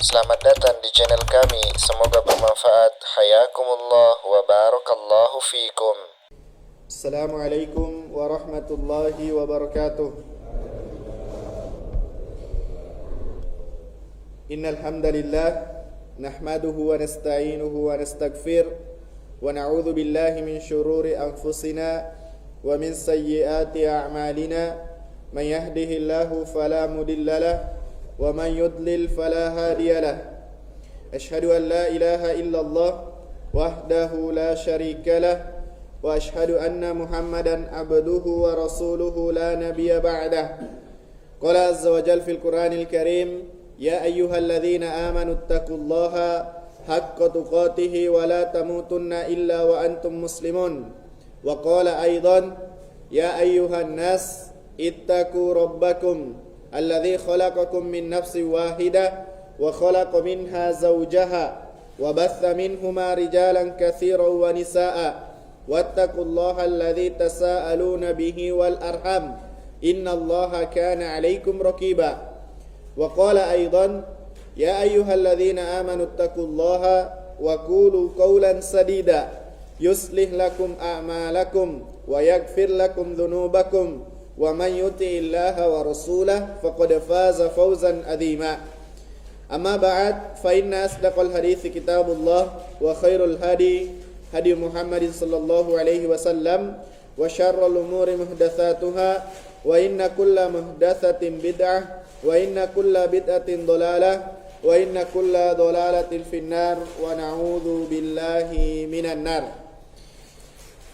Selamat datang di channel kami. Semoga bermanfaat. Hayakumullah wa barakallahu fikum. Assalamualaikum warahmatullahi wabarakatuh. Innal hamdalillah nahmaduhu wa nasta'inuhu wa nastaghfir wa na'udzu billahi min shururi anfusina wa min sayyiati a'malina. Man yahdihillahu fala mudilla lahu wa man yudlil fala hadiya lahu. Ashhadu an la ilaha illallah wahdahu la syarika lahu wa ashhadu anna Muhammadan abduhu wa rasuluhu la nabiyya ba'dah. Qala azza wa jalla fil Qur'anil Karim, ya ayyuhalladzina amanu taqullaha haqqa tuqatih wa la tamutunna illa wa antum muslimun. Wa qala aidan, ya ayyuhan nas ittaqu rabbakum alladzi khalaqakum min nafsin wahidah wa khalaqa minha zawjaha wa batha minhuma rijalan katsiran wa nisaa'a wattaqullaha alladzi tasaaluna bihi wal arham innallaha kana 'alaikum raqiba. Wa qala aidan, ya ayyuhalladzina amanu taqullaha wa qulu qawlan sadida yuslih lakum a'malakum wa yaghfir lakum dhunubakum wa man yuti'illaha wa rasulahu faqad faza fawzan 'azima. Amma ba'd, fa inna asdaqal hadithi kitabullah wa khairul hadi hadi Muhammadin sallallahu alaihi wasallam wa syarrul umuri muhdatsatuha wa inna kulla muhdatsatin bid'ah wa inna kulla bid'atin dhalalah wa inna kulla dhalalatin finnar wa na'udzu billahi minan nar.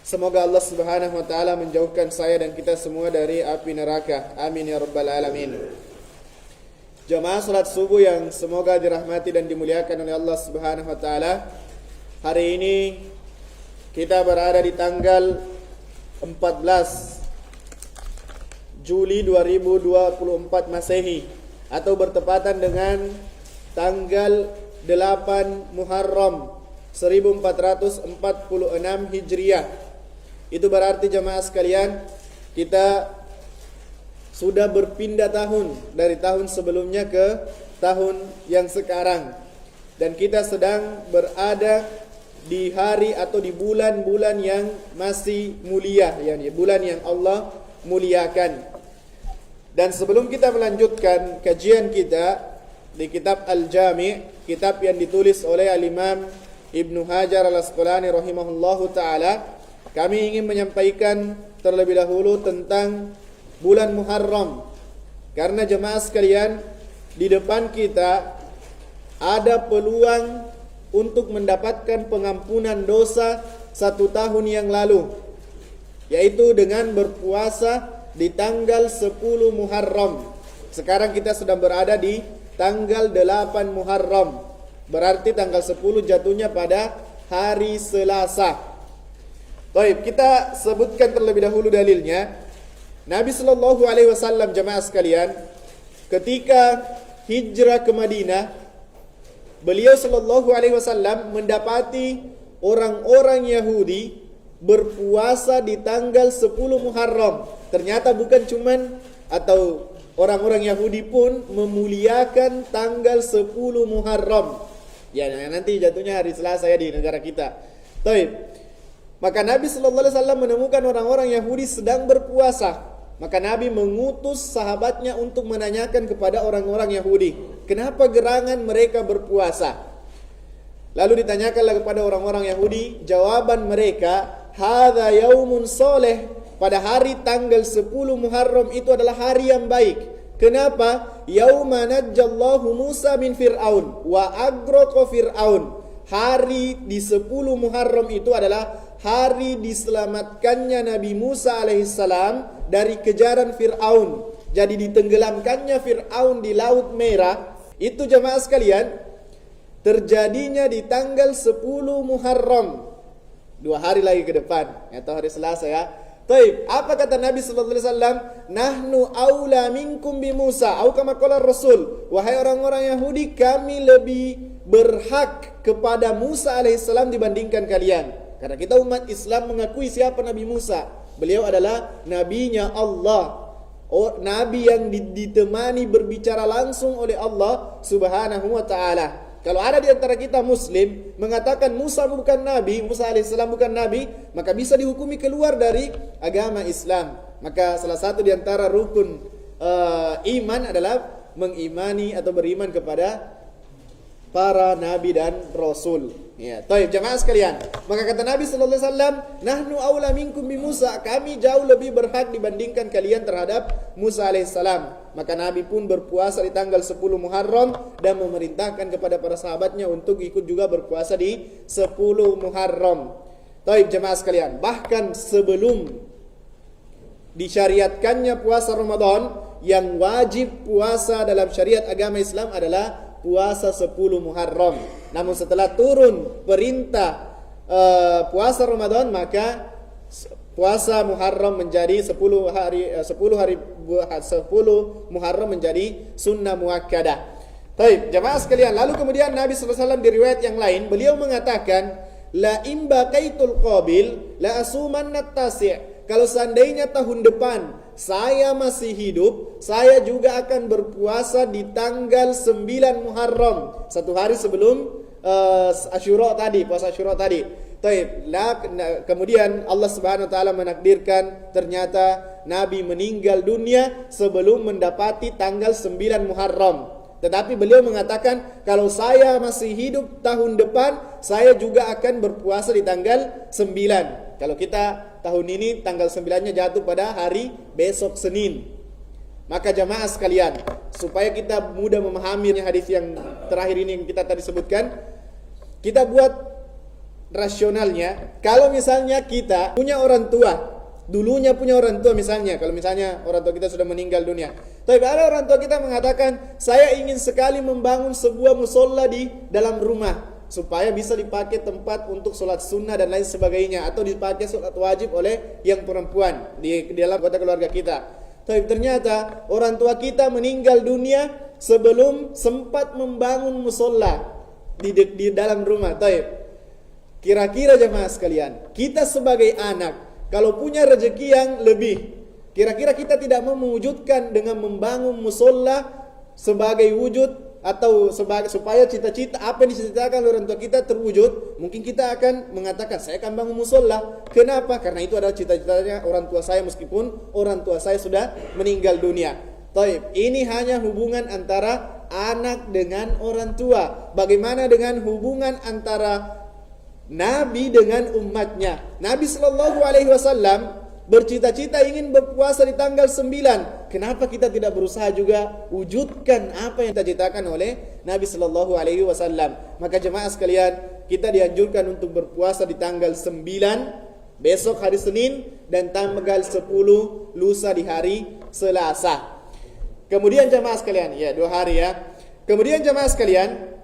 Semoga Allah Subhanahu wa taala menjauhkan saya dan kita semua dari api neraka. Amin ya rabbal alamin. Jamaah salat subuh yang semoga dirahmati dan dimuliakan oleh Allah Subhanahu wa taala. Hari ini kita berada di tanggal 14 Juli 2024 Masehi atau bertepatan dengan tanggal 8 Muharram 1446 Hijriah. Itu berarti jemaah sekalian, kita sudah berpindah tahun dari tahun sebelumnya ke tahun yang sekarang. Dan kita sedang berada di hari atau di bulan-bulan yang masih mulia, yakni bulan yang Allah muliakan. Dan sebelum kita melanjutkan kajian kita di kitab Al-Jami', kitab yang ditulis oleh Al-Imam Ibnu Hajar Al-Asqalani rahimahullahu ta'ala, kami ingin menyampaikan terlebih dahulu tentang bulan Muharram. Karena jemaah sekalian, di depan kita ada peluang untuk mendapatkan pengampunan dosa 1 tahun yang lalu, yaitu dengan berpuasa di tanggal 10 Muharram. Sekarang kita sedang berada di tanggal 8 Muharram, berarti tanggal 10 jatuhnya pada hari Selasa. Baik, kita sebutkan terlebih dahulu dalilnya. Nabi sallallahu alaihi wasallam, jemaah sekalian, ketika hijrah ke Madinah, beliau sallallahu alaihi wasallam mendapati orang-orang Yahudi berpuasa di tanggal 10 Muharram. Ternyata bukan cuman atau orang-orang Yahudi pun memuliakan tanggal 10 Muharram. Ya, nanti jatuhnya hari Selasa ya di negara kita. Baik. Maka Nabi sallallahu alaihi wasallam menemukan orang-orang Yahudi sedang berpuasa. Maka Nabi mengutus sahabatnya untuk menanyakan kepada orang-orang Yahudi, kenapa gerangan mereka berpuasa? Lalu ditanyakanlah kepada orang-orang Yahudi, jawaban mereka, hadza yaumun soleh, pada hari tanggal 10 Muharram itu adalah hari yang baik. Kenapa? Yauma najjallahu Musa min Fir'aun wa aghraqa Fir'aun. Hari di 10 Muharram itu adalah hari diselamatkannya Nabi Musa alaihissalam dari kejaran Fir'aun. Jadi ditenggelamkannya Fir'aun di Laut Merah. Itu jemaah sekalian, terjadinya di tanggal 10 Muharram, 2 hari lagi ke depan, atau hari Selasa ya. Taib, apa kata Nabi sallallahu alaihi wasallam? Nahnu aula minkum bi Musa, au kama qala Rasul. Wahai orang-orang Yahudi, kami lebih berhak kepada Musa alaihissalam dibandingkan kalian. Karena kita umat Islam mengakui siapa Nabi Musa. Beliau adalah nabinya Allah. nabi yang ditemani berbicara langsung oleh Allah Subhanahu wa taala. Kalau ada di antara kita muslim mengatakan Musa bukan nabi, Musa alaihissalam bukan nabi, maka bisa dihukumi keluar dari agama Islam. Maka salah satu di antara rukun iman adalah mengimani atau beriman kepada para nabi dan rasul. Ya, taib jemaah sekalian. Maka kata Nabi sallallahu alaihi wasallam, "Nahnu aula minkum bi Musa." Kami jauh lebih berhak dibandingkan kalian terhadap Musa alaihissalam. Maka Nabi pun berpuasa di tanggal 10 Muharram dan memerintahkan kepada para sahabatnya untuk ikut juga berpuasa di 10 Muharram. Taib jemaah sekalian, bahkan sebelum disyariatkannya puasa Ramadan, yang wajib puasa dalam syariat agama Islam adalah puasa 10 Muharram. Namun setelah turun perintah puasa Ramadan, maka puasa Muharram menjadi 10 Muharram menjadi sunnah muakkadah. Baik, jemaah sekalian, lalu kemudian Nabi sallallahu alaihi wasallam di riwayat yang lain beliau mengatakan, la in baqaitul qabil la asumanna tasi'. Kalau seandainya tahun depan saya masih hidup, saya juga akan berpuasa di tanggal 9 Muharram, satu hari sebelum Asyura tadi, puasa Asyura tadi. Kemudian Allah Subhanahu wa taala menakdirkan ternyata Nabi meninggal dunia sebelum mendapati tanggal 9 Muharram. Tetapi beliau mengatakan, kalau saya masih hidup tahun depan, saya juga akan berpuasa di tanggal 9. Kalau kita tahun ini tanggal 9-nya jatuh pada hari besok Senin. Maka jamaah sekalian, supaya kita mudah memahami hadis yang terakhir ini yang kita tadi sebutkan, kita buat rasionalnya. Kalau misalnya kita punya orang tua, dulunya punya orang tua misalnya, kalau misalnya orang tua kita sudah meninggal dunia, tapi ada orang tua kita mengatakan, saya ingin sekali membangun sebuah musola di dalam rumah supaya bisa dipakai tempat untuk sholat sunnah dan lain sebagainya, atau dipakai sholat wajib oleh yang perempuan di dalam kota keluarga kita. Tapi ternyata orang tua kita meninggal dunia sebelum sempat membangun musola di dalam rumah. Kira-kira jemaah sekalian, kita sebagai anak kalau punya rezeki yang lebih, kira-kira kita tidak mau mewujudkan dengan membangun musola sebagai wujud atau supaya cita-cita apa yang dicita-citakan oleh orang tua kita terwujud? Mungkin kita akan mengatakan, saya akan bangun musola. Kenapa? Karena itu adalah cita-citanya orang tua saya meskipun orang tua saya sudah meninggal dunia. Ini hanya hubungan antara anak dengan orang tua. Bagaimana dengan hubungan antara Nabi dengan umatnya? Nabi sallallahu alaihi wasallam bercita-cita ingin berpuasa di tanggal 9. Kenapa kita tidak berusaha juga wujudkan apa yang dicitakan oleh Nabi sallallahu alaihi wasallam? Maka jemaah sekalian, kita dianjurkan untuk berpuasa di tanggal 9 besok hari Senin dan tanggal 10 lusa di hari Selasa. Kemudian jemaah sekalian, ya 2 hari ya. Kemudian jemaah sekalian,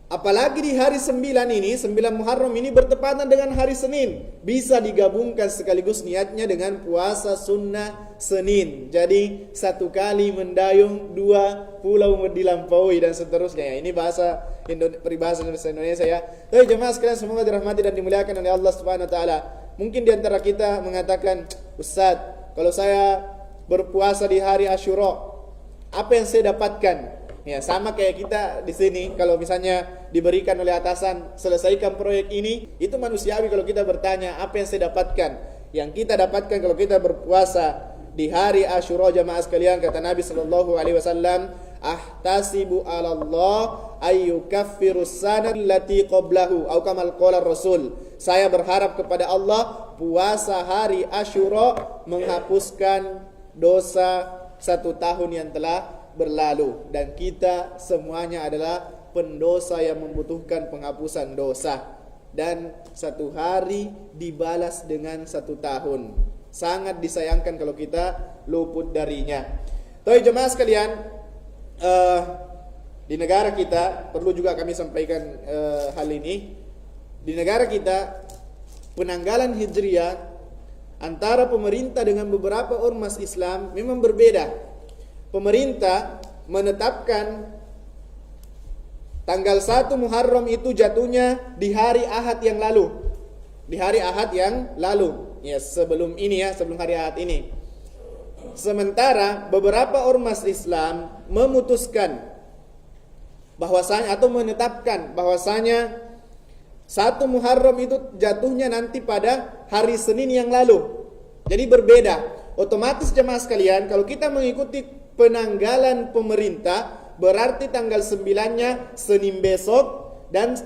apalagi di hari 9 ini, 9 Muharram ini bertepatan dengan hari Senin, bisa digabungkan sekaligus niatnya dengan puasa sunnah Senin. Jadi satu kali mendayung, 2 pulau dilampaui dan seterusnya ya. Ini bahasa peribahasa Indonesia ya. Tapi jemaah sekalian, semoga dirahmati dan dimuliakan oleh Allah Subhanahu wa taala. Mungkin di antara kita mengatakan, "Ustaz, kalau saya berpuasa di hari Asyura, apa yang saya dapatkan?" Ya, sama kayak kita di sini, kalau misalnya diberikan oleh atasan selesaikan proyek ini, itu manusiawi kalau kita bertanya apa yang saya dapatkan. Yang kita dapatkan kalau kita berpuasa di hari Asyura jamaah sekalian, kata Nabi sallallahu alaihi wasallam, ahtasibu 'ala Allah ayyukaffirus sanata allati qablahu atau kamal qala Rasul. Saya berharap kepada Allah puasa hari Asyura menghapuskan dosa 1 tahun yang telah berlalu, dan kita semuanya adalah pendosa yang membutuhkan penghapusan dosa, dan 1 hari dibalas dengan 1 tahun. Sangat disayangkan kalau kita luput darinya. Tapi jemaah sekalian, di negara kita perlu juga kami sampaikan hal ini. Di negara kita penanggalan Hijriah antara pemerintah dengan beberapa ormas Islam memang berbeda. Pemerintah menetapkan tanggal 1 Muharram itu jatuhnya di hari Ahad yang lalu. Di hari Ahad yang lalu. Ya, sebelum ini ya, sebelum hari Ahad ini. Sementara beberapa ormas Islam memutuskan bahwasanya atau menetapkan bahwasanya 1 Muharram itu jatuhnya nanti pada hari Senin yang lalu. Jadi berbeda. Otomatis jemaah sekalian, kalau kita mengikuti penanggalan pemerintah, berarti tanggal 9-nya Senin besok dan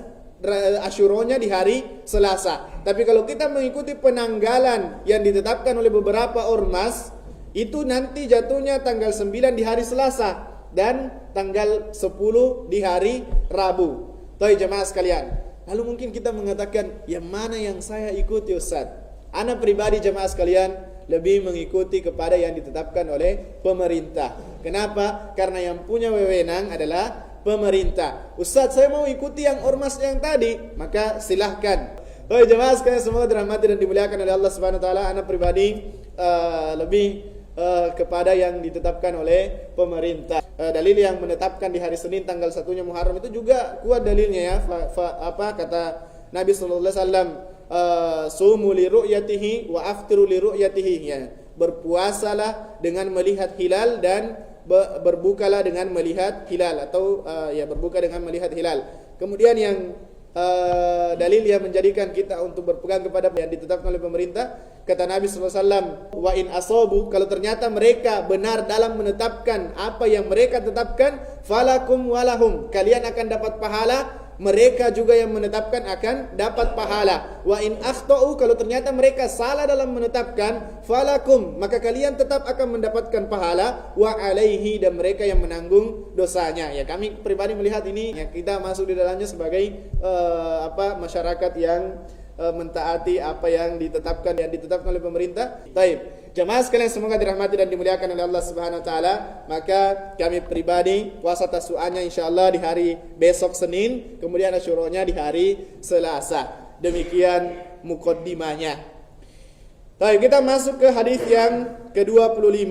Asyuronya di hari Selasa. Tapi kalau kita mengikuti penanggalan yang ditetapkan oleh beberapa ormas, itu nanti jatuhnya tanggal 9 di hari Selasa dan tanggal 10 di hari Rabu. Toh jemaah sekalian, lalu mungkin kita mengatakan, yang mana yang saya ikuti Ustaz? Ana pribadi jemaah sekalian lebih mengikuti kepada yang ditetapkan oleh pemerintah. Kenapa? Karena yang punya wewenang adalah pemerintah. Ustaz, saya mau ikuti yang ormas yang tadi, maka silahkan. Oh jemaah sekalian, semoga dirahmati dan dimuliakan oleh Allah Subhanahu wa taala. Ana pribadi lebih kepada yang ditetapkan oleh pemerintah. Dalil yang menetapkan di hari Senin tanggal 1-nya Muharram itu juga kuat dalilnya ya. Apa kata Nabi sallallahu alaihi wasallam, sumu li ru'yatihi wa aftiru li ru'yatihi, ya. Berpuasalah dengan melihat hilal dan berbukalah dengan melihat hilal, atau berbuka dengan melihat hilal. Kemudian yang dalil yang menjadikan kita untuk berpegang kepada yang ditetapkan oleh pemerintah, kata Nabi SAW, wa in asobu, kalau ternyata mereka benar dalam menetapkan apa yang mereka tetapkan, falakum walahum, kalian akan dapat pahala, mereka juga yang menetapkan akan dapat pahala. Wa in akhtau, kalau ternyata mereka salah dalam menetapkan, falakum, maka kalian tetap akan mendapatkan pahala, wa alaihi, dan mereka yang menanggung dosanya. Ya, kami pribadi melihat ini, ya, kita masuk di dalamnya sebagai masyarakat yang mentaati apa yang ditetapkan oleh pemerintah. Baik, jemaah sekalian semoga dirahmati dan dimuliakan oleh Allah Subhanahu wa taala. Maka kami pribadi puasa Tasu'anya insyaallah di hari besok Senin, kemudian Asyuranya di hari Selasa. Demikian mukaddimahnya. Baik, kita masuk ke hadis yang ke-25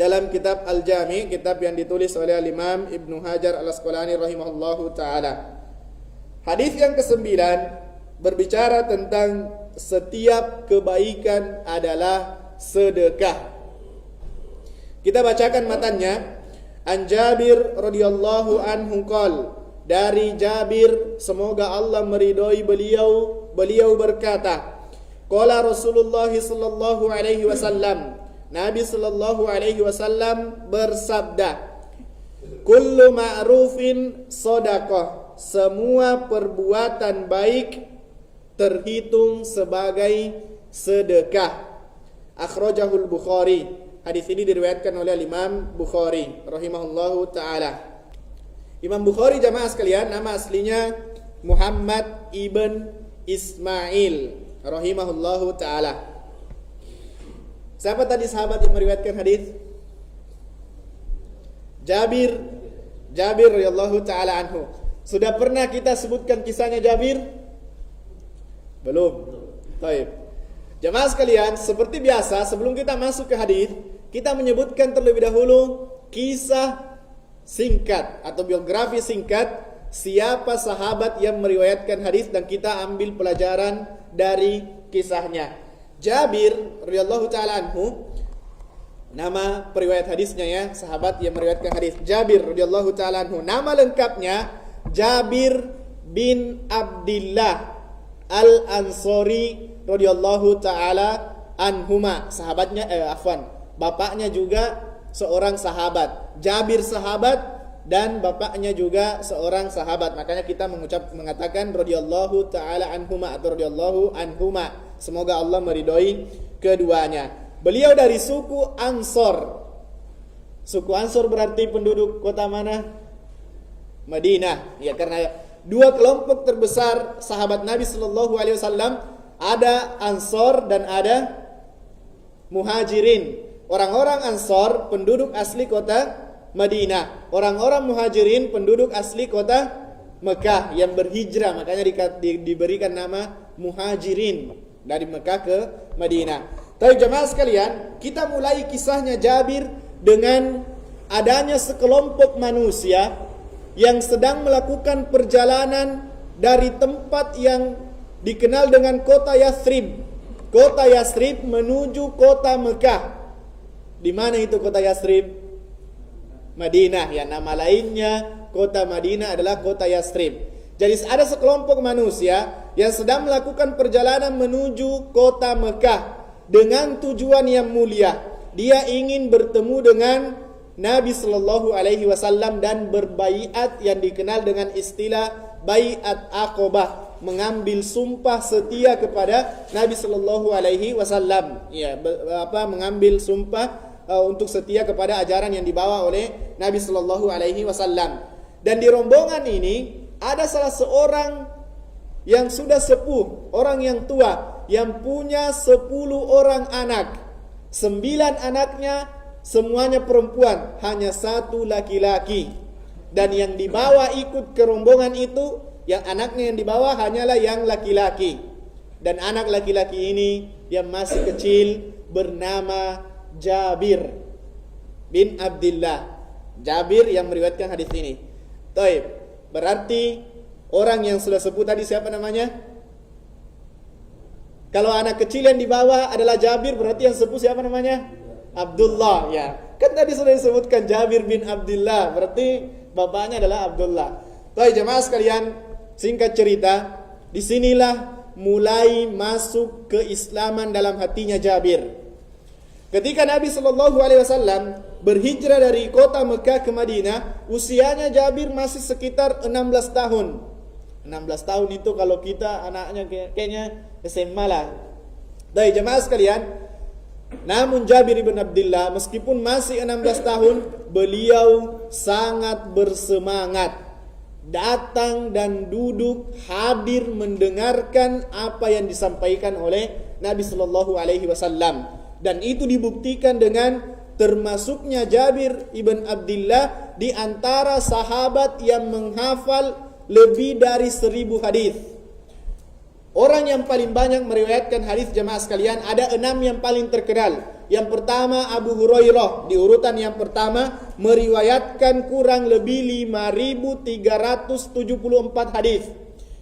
dalam kitab Al-Jami', kitab yang ditulis oleh Imam Ibnu Hajar Al-Asqalani rahimahullahu taala. Hadis yang ke-9 berbicara tentang setiap kebaikan adalah sedekah. Kita bacakan matanya. An Jabir radhiyallahu anhu qol, dari Jabir semoga Allah meridhoi beliau berkata, qala Rasulullah sallallahu alaihi wasallam, Nabi sallallahu alaihi wasallam bersabda, kullu ma'rufin shadaqah, semua perbuatan baik terhitung sebagai sedekah. Akhrajahul Bukhari. Hadis ini diriwayatkan oleh Imam Bukhari rahimahullahu taala. Imam Bukhari jamaah sekalian, nama aslinya Muhammad ibn Ismail rahimahullahu taala. Siapa tadi sahabat yang meriwayatkan hadis? Jabir radhiyallahu taala anhu. Sudah pernah kita sebutkan kisahnya Jabir? Belum. Baik. Jemaah sekalian, seperti biasa sebelum kita masuk ke hadis, kita menyebutkan terlebih dahulu kisah singkat atau biografi singkat siapa sahabat yang meriwayatkan hadis dan kita ambil pelajaran dari kisahnya. Jabir radhiyallahu taala anhu, nama periwayat hadisnya ya, sahabat yang meriwayatkan hadis. Jabir radhiyallahu taala anhu, nama lengkapnya Jabir bin Abdillah Al-Ansari radhiyallahu taala anhuma. Sahabatnya bapaknya juga seorang sahabat. Jabir sahabat dan bapaknya juga seorang sahabat. Makanya kita mengatakan radhiyallahu taala anhuma atau radhiyallahu anhuma. Semoga Allah meridhoi keduanya. Beliau dari suku Ansor. Suku Ansor berarti penduduk kota mana? Madinah. Ya, karena dua kelompok terbesar sahabat Nabi sallallahu alaihi wasallam, ada Ansor dan ada Muhajirin. Orang-orang Ansor penduduk asli kota Madinah, orang-orang Muhajirin penduduk asli kota Mekah yang berhijrah, makanya diberikan nama Muhajirin dari Mekah ke Madinah. Tapi jemaah sekalian, kita mulai kisahnya Jabir dengan adanya sekelompok manusia yang sedang melakukan perjalanan dari tempat yang dikenal dengan kota Yathrib menuju kota Mekah. Di mana itu kota Yathrib? Madinah. Ya, nama lainnya kota Madinah adalah kota Yathrib. Jadi ada sekelompok manusia yang sedang melakukan perjalanan menuju kota Mekah dengan tujuan yang mulia. Dia ingin bertemu dengan Nabi Sallallahu Alaihi Wasallam dan berbaiat yang dikenal dengan istilah baiat Aqabah, mengambil sumpah setia kepada Nabi Sallallahu Alaihi Wasallam. Ya, mengambil sumpah untuk setia kepada ajaran yang dibawa oleh Nabi Sallallahu Alaihi Wasallam. Dan di rombongan ini ada salah seorang yang sudah sepuh, orang yang tua, yang punya 10 orang anak. 9 anaknya semuanya perempuan, hanya 1 laki-laki. Dan yang dibawa ikut ke rombongan itu, yang anaknya yang dibawa hanyalah yang laki-laki. Dan anak laki-laki ini yang masih kecil bernama Jabir bin Abdullah. Jabir yang meriwayatkan hadis ini. Taib. Berarti orang yang sudah sebut tadi siapa namanya? Kalau anak kecil yang dibawa adalah Jabir, berarti yang sepuh siapa namanya? Abdullah, ya. Kan tadi sudah disebutkan Jabir bin Abdullah, berarti bapaknya adalah Abdullah. Taib jemaah sekalian, singkat cerita, disinilah mulai masuk keislaman dalam hatinya Jabir. Ketika Nabi Shallallahu Alaihi Wasallam berhijrah dari kota Mekah ke Madinah, usianya Jabir masih sekitar 16 tahun. 16 tahun itu kalau kita anaknya kayaknya SMA lah. Baik jemaah sekalian, namun Jabir bin Abdullah meskipun masih 16 tahun, beliau sangat bersemangat datang dan duduk hadir mendengarkan apa yang disampaikan oleh Nabi Shallallahu Alaihi Wasallam. Dan itu dibuktikan dengan termasuknya Jabir ibn Abdullah di antara sahabat yang menghafal lebih dari 1000 hadis. Orang yang paling banyak meriwayatkan hadis jemaah sekalian ada 6 yang paling terkenal. Yang pertama Abu Hurairah, di urutan yang pertama meriwayatkan kurang lebih 5374 hadis.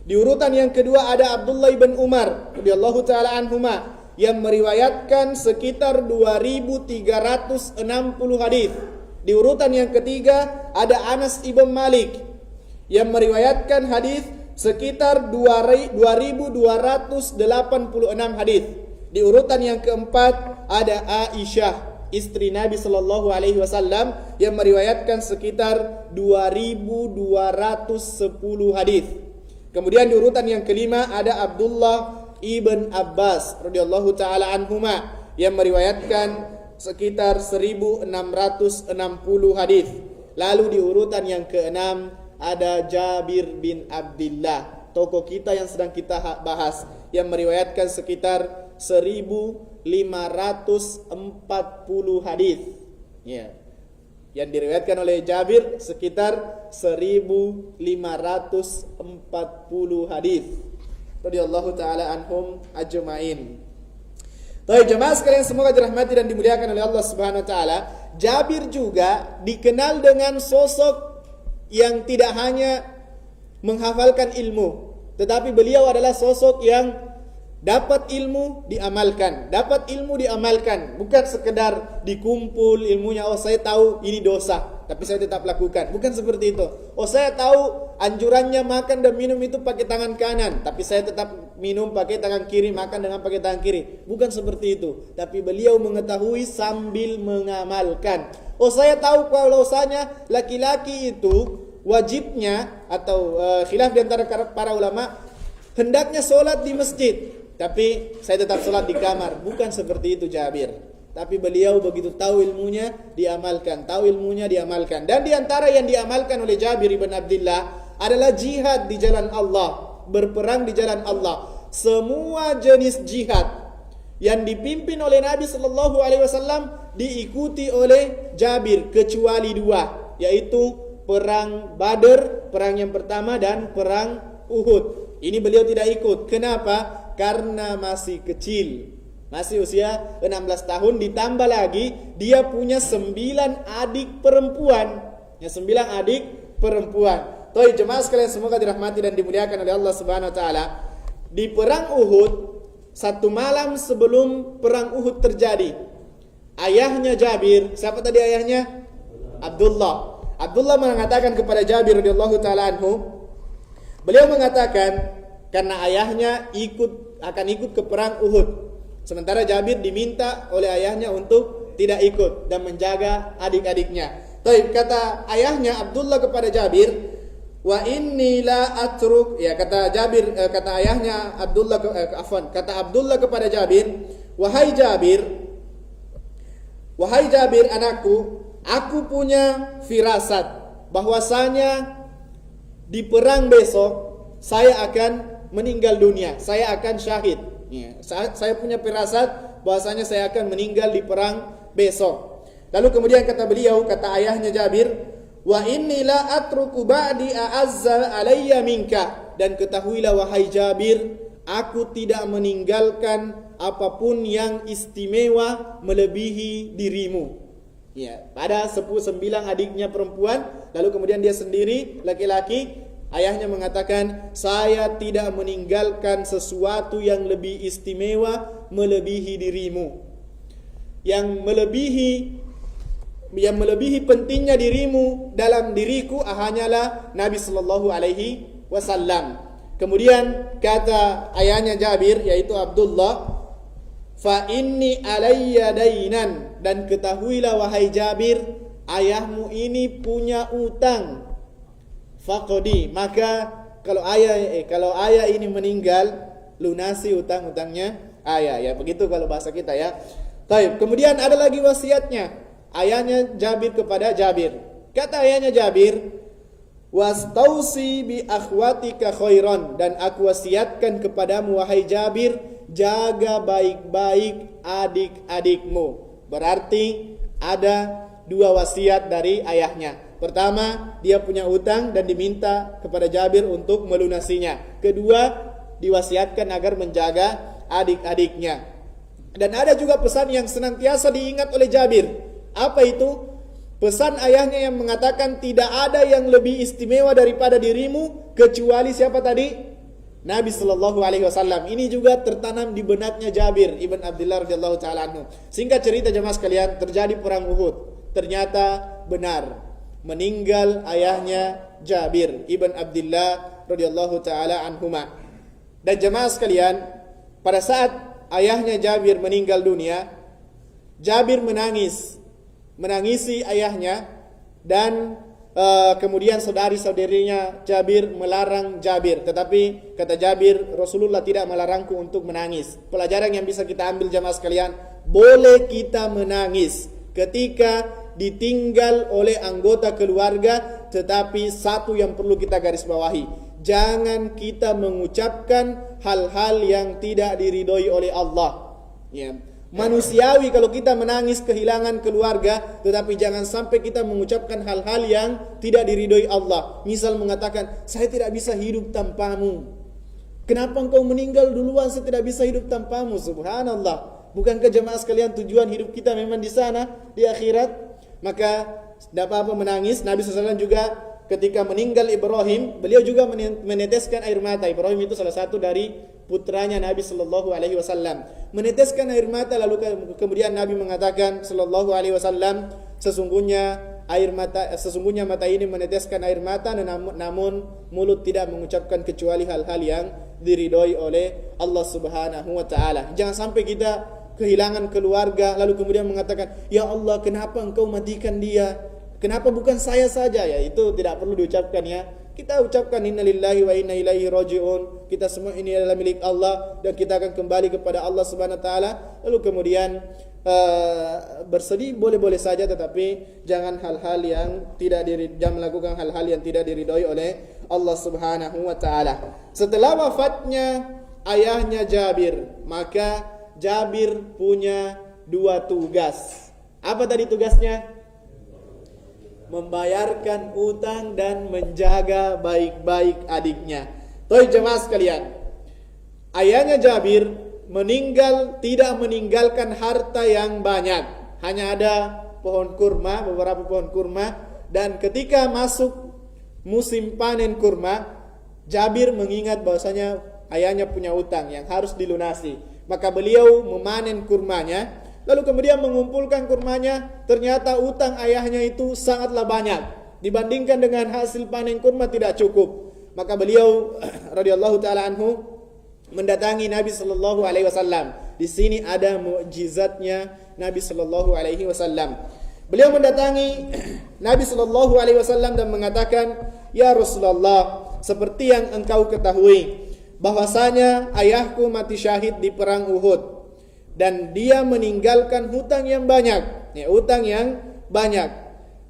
Di urutan yang kedua ada Abdullah ibn Umar radhiyallahu taala anhuma yang meriwayatkan sekitar 2360 hadis. Di urutan yang ketiga ada Anas ibn Malik yang meriwayatkan hadis sekitar 2286 hadis. Di urutan yang keempat ada Aisyah, istri Nabi Shallallahu Alaihi Wasallam yang meriwayatkan sekitar 2210 hadis. Kemudian di urutan yang kelima ada Abdullah Ibn Abbas radhiyallahu taala anhuma yang meriwayatkan sekitar 1660 hadis. Lalu di urutan yang keenam ada Jabir bin Abdullah, tokoh kita yang sedang kita bahas, yang meriwayatkan sekitar 1540 hadis. Ya. Yang diriwayatkan oleh Jabir sekitar 1540 hadis. Radhiyallahu taala anhum ajmain. Baik jemaah sekalian semoga dirahmati dan dimuliakan oleh Allah Subhanahu wa taala. Jabir juga dikenal dengan sosok yang tidak hanya menghafalkan ilmu, tetapi beliau adalah sosok yang dapat ilmu diamalkan, bukan sekedar dikumpul ilmunya. Oh saya tahu ini dosa, tapi saya tetap lakukan. Bukan seperti itu. Oh saya tahu anjurannya makan dan minum itu pakai tangan kanan, tapi saya tetap minum pakai tangan kiri, makan dengan pakai tangan kiri. Bukan seperti itu. Tapi beliau mengetahui sambil mengamalkan. Oh saya tahu bahwasanya laki-laki itu wajibnya atau khilaf di antara para ulama hendaknya sholat di masjid, tapi saya tetap sholat di kamar. Bukan seperti itu Jabir. Tapi beliau begitu tahu ilmunya diamalkan, Dan di antara yang diamalkan oleh Jabir bin Abdullah adalah jihad di jalan Allah, berperang di jalan Allah. Semua jenis jihad yang dipimpin oleh Nabi Sallallahu Alaihi Wasallam diikuti oleh Jabir kecuali 2, yaitu perang Badr, perang yang pertama, dan perang Uhud. Ini beliau tidak ikut. Kenapa? Karena masih kecil, masih usia 16 tahun, ditambah lagi dia punya 9 adik perempuan. Toh jemaah sekalian semoga dirahmati dan dimuliakan oleh Allah Subhanahu wa taala. Di perang Uhud, satu malam sebelum perang Uhud terjadi, ayahnya Jabir, siapa tadi ayahnya? Abdullah. Abdullah mengatakan kepada Jabir radhiyallahu taala anhu, beliau mengatakan karena ayahnya akan ikut ke perang Uhud. Sementara Jabir diminta oleh ayahnya untuk tidak ikut dan menjaga adik-adiknya. Baik, kata ayahnya Abdullah kepada Jabir, wa inni la atruk, ya kata Jabir, kata ayahnya Abdullah, kata Abdullah kepada Jabir, wahai Jabir anakku, aku punya firasat bahwasanya di perang besok saya akan meninggal dunia, saya akan syahid. Ya, saya punya firasat bahwasanya saya akan meninggal di perang besok. Lalu kemudian kata beliau, kata ayahnya Jabir, wa inni la atruku ba'di a'azza alayya minka, dan ketahuilah wahai Jabir, aku tidak meninggalkan apapun yang istimewa melebihi dirimu. Ya, pada 9 adiknya perempuan, lalu kemudian dia sendiri laki-laki, ayahnya mengatakan, saya tidak meninggalkan sesuatu yang lebih istimewa melebihi dirimu. Yang melebihi pentingnya dirimu dalam diriku hanyalah Nabi sallallahu alaihi wasallam. Kemudian kata ayahnya Jabir, yaitu Abdullah, fa inni alayya dainan, dan ketahuilah wahai Jabir, ayahmu ini punya utang. Faqdi, maka kalau ayah ini meninggal, lunasi utang-utangnya ayah. Ya begitu kalau bahasa kita ya. Baik, kemudian ada lagi wasiatnya ayahnya Jabir kepada Jabir. Kata ayahnya Jabir, wastausi bi akhwatika khairan, dan aku wasiatkan kepadamu wahai Jabir, jaga baik-baik adik-adikmu. Berarti ada 2 wasiat dari ayahnya. Pertama, dia punya utang dan diminta kepada Jabir untuk melunasinya. Kedua, diwasiatkan agar menjaga adik-adiknya. Dan ada juga pesan yang senantiasa diingat oleh Jabir. Apa itu? Pesan ayahnya yang mengatakan tidak ada yang lebih istimewa daripada dirimu kecuali siapa tadi? Nabi sallallahu alaihi wasallam. Ini juga tertanam di benaknya Jabir ibn Abdullah radhiyallahu taala anhu. Singkat cerita jemaah sekalian, terjadi perang Uhud. Ternyata benar, meninggal ayahnya Jabir ibn Abdullah radhiyallahu taala anhuma. Dan jemaah sekalian, pada saat ayahnya Jabir meninggal dunia, Jabir menangisi ayahnya, dan kemudian saudari-saudarinya Jabir melarang Jabir. Tetapi kata Jabir, Rasulullah tidak melarangku untuk menangis. Pelajaran yang bisa kita ambil jemaah sekalian, boleh kita menangis ketika ditinggal oleh anggota keluarga, tetapi satu yang perlu kita garis bawahi, jangan kita mengucapkan hal-hal yang tidak diridhoi oleh Allah. Ya. Manusiawi kalau kita menangis kehilangan keluarga, tetapi jangan sampai kita mengucapkan hal-hal yang tidak diridhoi Allah. Misal mengatakan, saya tidak bisa hidup tanpamu. Kenapa engkau meninggal duluan, saya tidak bisa hidup tanpamu? Subhanallah. Bukankah jemaah sekalian tujuan hidup kita memang di sana, di akhirat? Maka tidak apa-apa menangis. Nabi SAW juga ketika meninggal Ibrahim, beliau juga meneteskan air mata. Ibrahim itu salah satu dari putranya Nabi sallallahu alaihi wasallam. Meneteskan air mata, lalu kemudian Nabi mengatakan sallallahu alaihi wasallam, sesungguhnya mata ini meneteskan air mata, namun mulut tidak mengucapkan kecuali hal-hal yang diridhoi oleh Allah Subhanahu wa taala. Jangan sampai kita kehilangan keluarga lalu kemudian mengatakan, ya Allah, kenapa engkau matikan dia? Kenapa bukan saya saja? Ya, itu tidak perlu diucapkan ya. Kita ucapkan innalillahi wa inna ilaihi rajiun. Kita semua ini adalah milik Allah dan kita akan kembali kepada Allah Subhanahu wa taala. Lalu kemudian bersedih boleh-boleh saja, tetapi jangan melakukan hal-hal yang tidak diridhoi oleh Allah Subhanahu wa taala. Setelah wafatnya ayahnya Jabir, maka Jabir punya 2 tugas. Apa tadi tugasnya? Membayarkan utang dan menjaga baik-baik adiknya. Toh jemaah sekalian, ayahnya Jabir meninggal tidak meninggalkan harta yang banyak. Hanya ada pohon kurma, beberapa pohon kurma, dan ketika masuk musim panen kurma, Jabir mengingat bahwasanya ayahnya punya utang yang harus dilunasi. Maka beliau memanen kurmanya, lalu kemudian mengumpulkan kurmanya, ternyata utang ayahnya itu sangatlah banyak dibandingkan dengan hasil panen kurma tidak cukup. Maka beliau radhiyallahu taala anhu mendatangi Nabi sallallahu alaihi wasallam. Di sini ada mukjizatnya Nabi sallallahu alaihi wasallam. Beliau mendatangi Nabi sallallahu alaihi wasallam dan mengatakan, "Ya Rasulullah, seperti yang engkau ketahui bahwasanya ayahku mati syahid di perang Uhud dan dia meninggalkan hutang yang banyak, hutang yang banyak.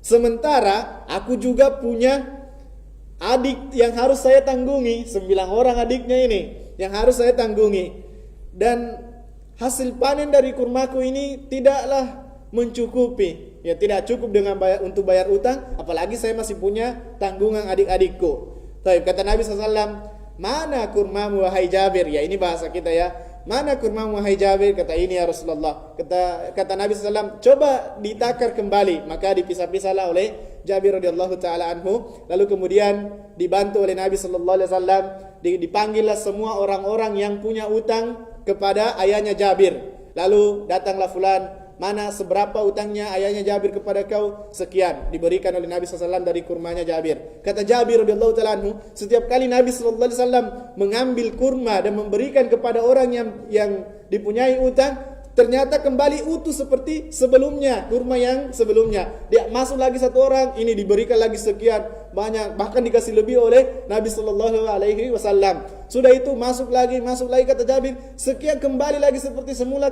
Sementara aku juga punya adik yang harus saya tanggungi, 9 orang adiknya ini yang harus saya tanggungi. Dan hasil panen dari kurmaku ini tidaklah mencukupi, tidak cukup dengan untuk bayar utang, apalagi saya masih punya tanggungan adik-adikku." Kata Nabi SAW, "Mana kurmamu wahai Jabir?" Ya, ini bahasa kita ya. "Mana kurmamu wahai Jabir?" Kata ini ya Rasulullah. Kata Nabi SAW, "Coba ditakar kembali." Maka dipisah-pisahlah oleh Jabir radhiyallahu taala anhu. Lalu kemudian dibantu oleh Nabi sallallahu alaihi wasallam, dipanggillah semua orang-orang yang punya utang kepada ayahnya Jabir. Lalu datanglah fulan, "Mana seberapa utangnya ayahnya Jabir kepada kau?" "Sekian." Diberikan oleh Nabi SAW dari kurmanya Jabir. Kata Jabir radhiyallahu taala anhu, setiap kali Nabi SAW mengambil kurma dan memberikan kepada orang yang dipunyai utang, ternyata kembali utuh seperti sebelumnya, kurma yang sebelumnya. Dia masuk lagi satu orang, ini diberikan lagi sekian banyak, bahkan dikasih lebih oleh Nabi sallallahu alaihi wasallam. Sudah itu masuk lagi kata Jabir, sekian kembali lagi seperti semula,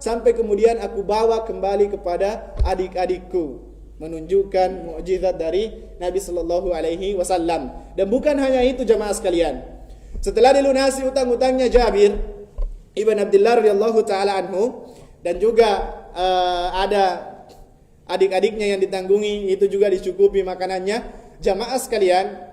sampai kemudian aku bawa kembali kepada adik-adikku. Menunjukkan mukjizat dari Nabi sallallahu alaihi wasallam. Dan bukan hanya itu jamaah sekalian. Setelah dilunasi utang-utangnya Jabir Ibn Abdullah radhiyallahu taala anhu, dan juga ada adik-adiknya yang ditanggungi, itu juga dicukupi makanannya. Jamaah sekalian,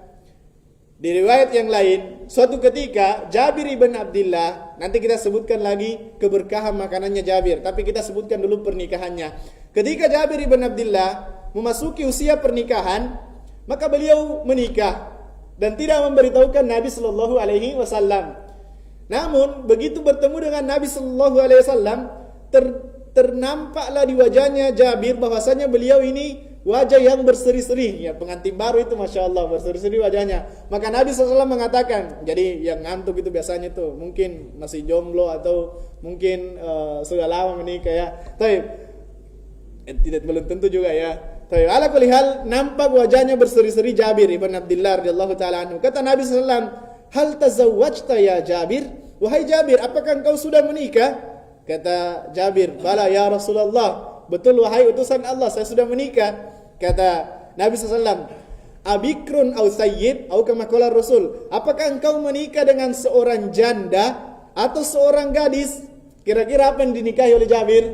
di riwayat yang lain, suatu ketika Jabir ibn Abdullah, nanti kita sebutkan lagi keberkahan makanannya Jabir, tapi kita sebutkan dulu pernikahannya. Ketika Jabir ibn Abdullah memasuki usia pernikahan, maka beliau menikah dan tidak memberitahukan Nabi sallallahu alaihi wasallam. Namun begitu bertemu dengan Nabi sallallahu alaihi wasallam, ternampaklah di wajahnya Jabir bahwasanya beliau ini wajah yang berseri-seri. Ya, pengantin baru itu Masya Allah berseri-seri wajahnya. Maka Nabi SAW mengatakan, jadi yang ngantuk itu biasanya tuh mungkin masih jomblo atau mungkin sudah lama menikah ya. Tidak, belum tentu juga ya. Ala kulli hal, nampak wajahnya berseri-seri Jabir ibn Abdullah radhiyallahu taala anhu. Kata Nabi SAW, "Hal tazawwajta ya Jabir?" "Wahai Jabir, apakah engkau sudah menikah?" Kata Jabir, "Bala ya Rasulullah." "Betul wahai utusan Allah, saya sudah menikah." Kata Nabi SAW, "Abikrun au sayyib au kama qala Rasul?" Apakah engkau menikah dengan seorang janda atau seorang gadis? Kira-kira apa yang dinikahi oleh Jabir?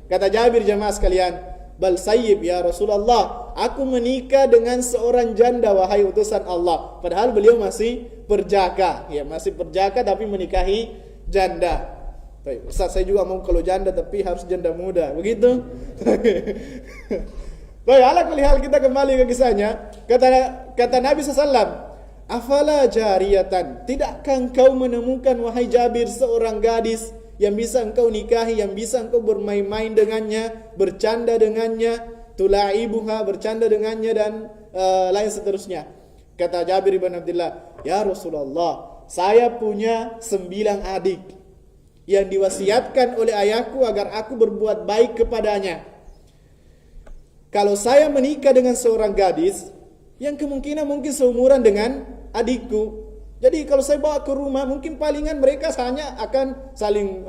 Kata Jabir, jamaah sekalian, "Bal sayyib ya Rasulullah, aku menikah dengan seorang janda wahai utusan Allah." Padahal beliau masih perjaka, ya masih perjaka tapi menikahi janda. Ustaz, saya juga mau kalau janda tapi harus janda muda, begitu? Baik, ala kulli hal kita kembali ke kisahnya. Kata Nabi SAW, "Afala jariyatan, tidakkah engkau menemukan wahai Jabir seorang gadis yang bisa engkau nikahi, yang bisa engkau bermain-main dengannya, bercanda dengannya, tulaibuha, bercanda dengannya dan lain seterusnya?" Kata Jabir bin Abdullah, "Ya Rasulullah, saya punya 9 adik yang diwasiatkan oleh ayahku agar aku berbuat baik kepadanya. Kalau saya menikah dengan seorang gadis yang kemungkinan mungkin seumuran dengan adikku, jadi kalau saya bawa ke rumah, mungkin palingan mereka hanya akan saling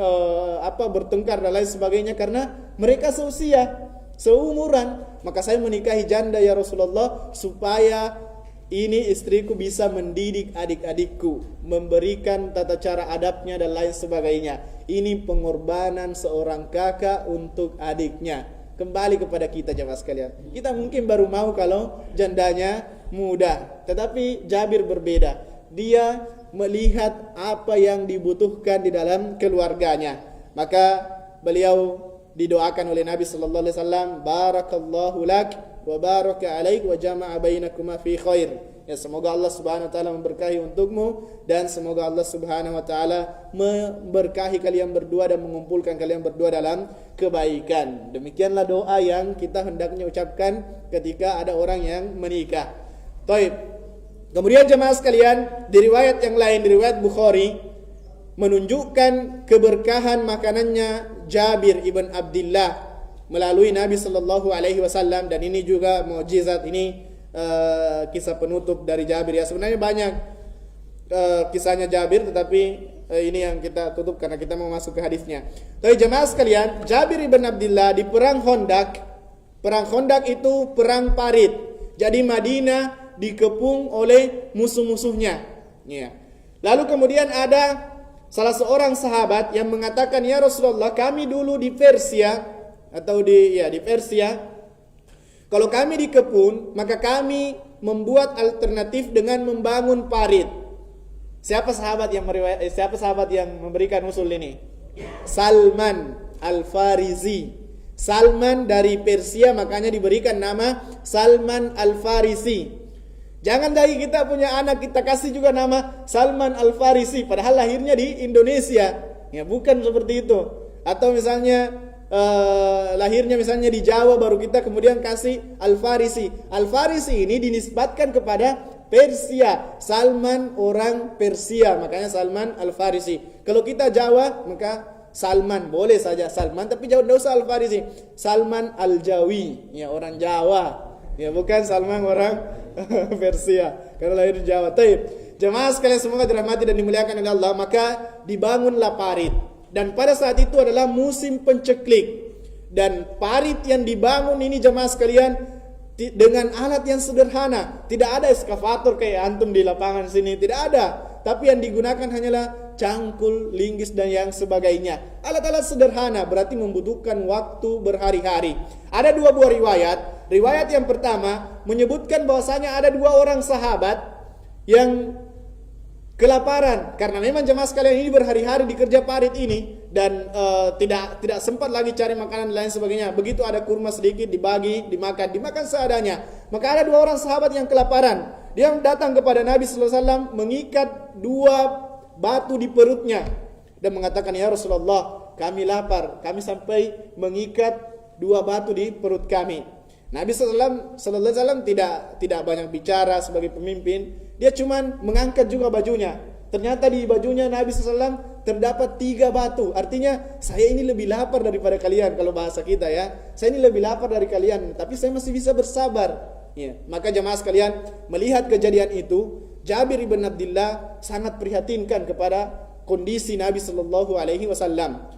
bertengkar dan lain sebagainya karena mereka seusia, seumuran. Maka saya menikahi janda ya Rasulullah supaya ini istriku bisa mendidik adik-adikku, memberikan tata cara adabnya dan lain sebagainya. Ini pengorbanan seorang kakak untuk adiknya." Kembali kepada kita jemaah sekalian, kita mungkin baru mau kalau jandanya muda, tetapi Jabir berbeda. Dia melihat apa yang dibutuhkan di dalam keluarganya. Maka beliau didoakan oleh Nabi sallallahu alaihi wasallam, "Barakallahu lak wa baraka alaik wa jama'a bainakuma fi khair." Ya, semoga Allah Subhanahu wa taala memberkahi untukmu dan semoga Allah Subhanahu wa taala memberkahi kalian berdua dan mengumpulkan kalian berdua dalam kebaikan. Demikianlah doa yang kita hendaknya ucapkan ketika ada orang yang menikah. Baik. Kemudian jemaah sekalian, di riwayat yang lain, di riwayat Bukhari, menunjukkan keberkahan makanannya Jabir ibn Abdullah melalui Nabi sallallahu alaihi wasallam, dan ini juga mukjizat. Ini kisah penutup dari Jabir ya. Sebenarnya banyak kisahnya Jabir, tetapi ini yang kita tutup karena kita mau masuk ke hadisnya. Tapi jemaah sekalian, Jabir ibn Abdullah di perang Khandaq. Perang Khandaq itu perang parit. Jadi Madinah dikepung oleh musuh-musuhnya. Ya. Lalu kemudian ada salah seorang sahabat yang mengatakan, "Ya Rasulullah, kami dulu di Persia atau di Persia, kalau kami dikepung, maka kami membuat alternatif dengan membangun parit." Siapa sahabat yang memberikan usul ini? Salman Al-Farisi. Salman dari Persia, makanya diberikan nama Salman Al-Farisi. Jangan lagi kita punya anak kita kasih juga nama Salman Al-Farisi padahal lahirnya di Indonesia. Ya, bukan seperti itu. Atau misalnya lahirnya misalnya di Jawa baru kita kemudian kasih Al-Farisi. Al-Farisi ini dinisbatkan kepada Persia. Salman orang Persia, makanya Salman Al-Farisi. Kalau kita Jawa maka Salman, boleh saja Salman, tapi jauh tidak usah Al-Farisi. Salman Al-Jawi, ya orang Jawa. Ya, bukan Salman orang Persia karena lahir di Jawa. Taib. Jemaah sekalian semoga dirahmati dan dimuliakan oleh Allah, maka dibangunlah parit. Dan pada saat itu adalah musim penceklik. Dan parit yang dibangun ini jemaah sekalian dengan alat yang sederhana. Tidak ada eskavator kayak antum di lapangan sini, tidak ada. Tapi yang digunakan hanyalah cangkul, linggis dan yang sebagainya. Alat-alat sederhana berarti membutuhkan waktu berhari-hari. Ada dua buah riwayat. Riwayat yang pertama menyebutkan bahwasanya ada dua orang sahabat yang kelaparan karena memang jemaah sekalian ini berhari-hari dikerja parit ini dan tidak sempat lagi cari makanan lain sebagainya. Begitu ada kurma sedikit dibagi, dimakan seadanya. Maka ada dua orang sahabat yang kelaparan. Dia datang kepada Nabi sallallahu alaihi wasallam mengikat dua batu di perutnya dan mengatakan, "Ya Rasulullah, kami lapar, kami sampai mengikat dua batu di perut kami." Nabi sallallahu alaihi wasallam tidak banyak bicara sebagai pemimpin. Dia cuman mengangkat juga bajunya. Ternyata di bajunya Nabi sallallahu alaihi wasallam terdapat 3 batu. Artinya, saya ini lebih lapar daripada kalian kalau bahasa kita ya. Saya ini lebih lapar dari kalian, tapi saya masih bisa bersabar. Ya, maka jemaah sekalian, melihat kejadian itu, Jabir ibn Abdullah sangat prihatinkan kepada kondisi Nabi sallallahu alaihi wasallam.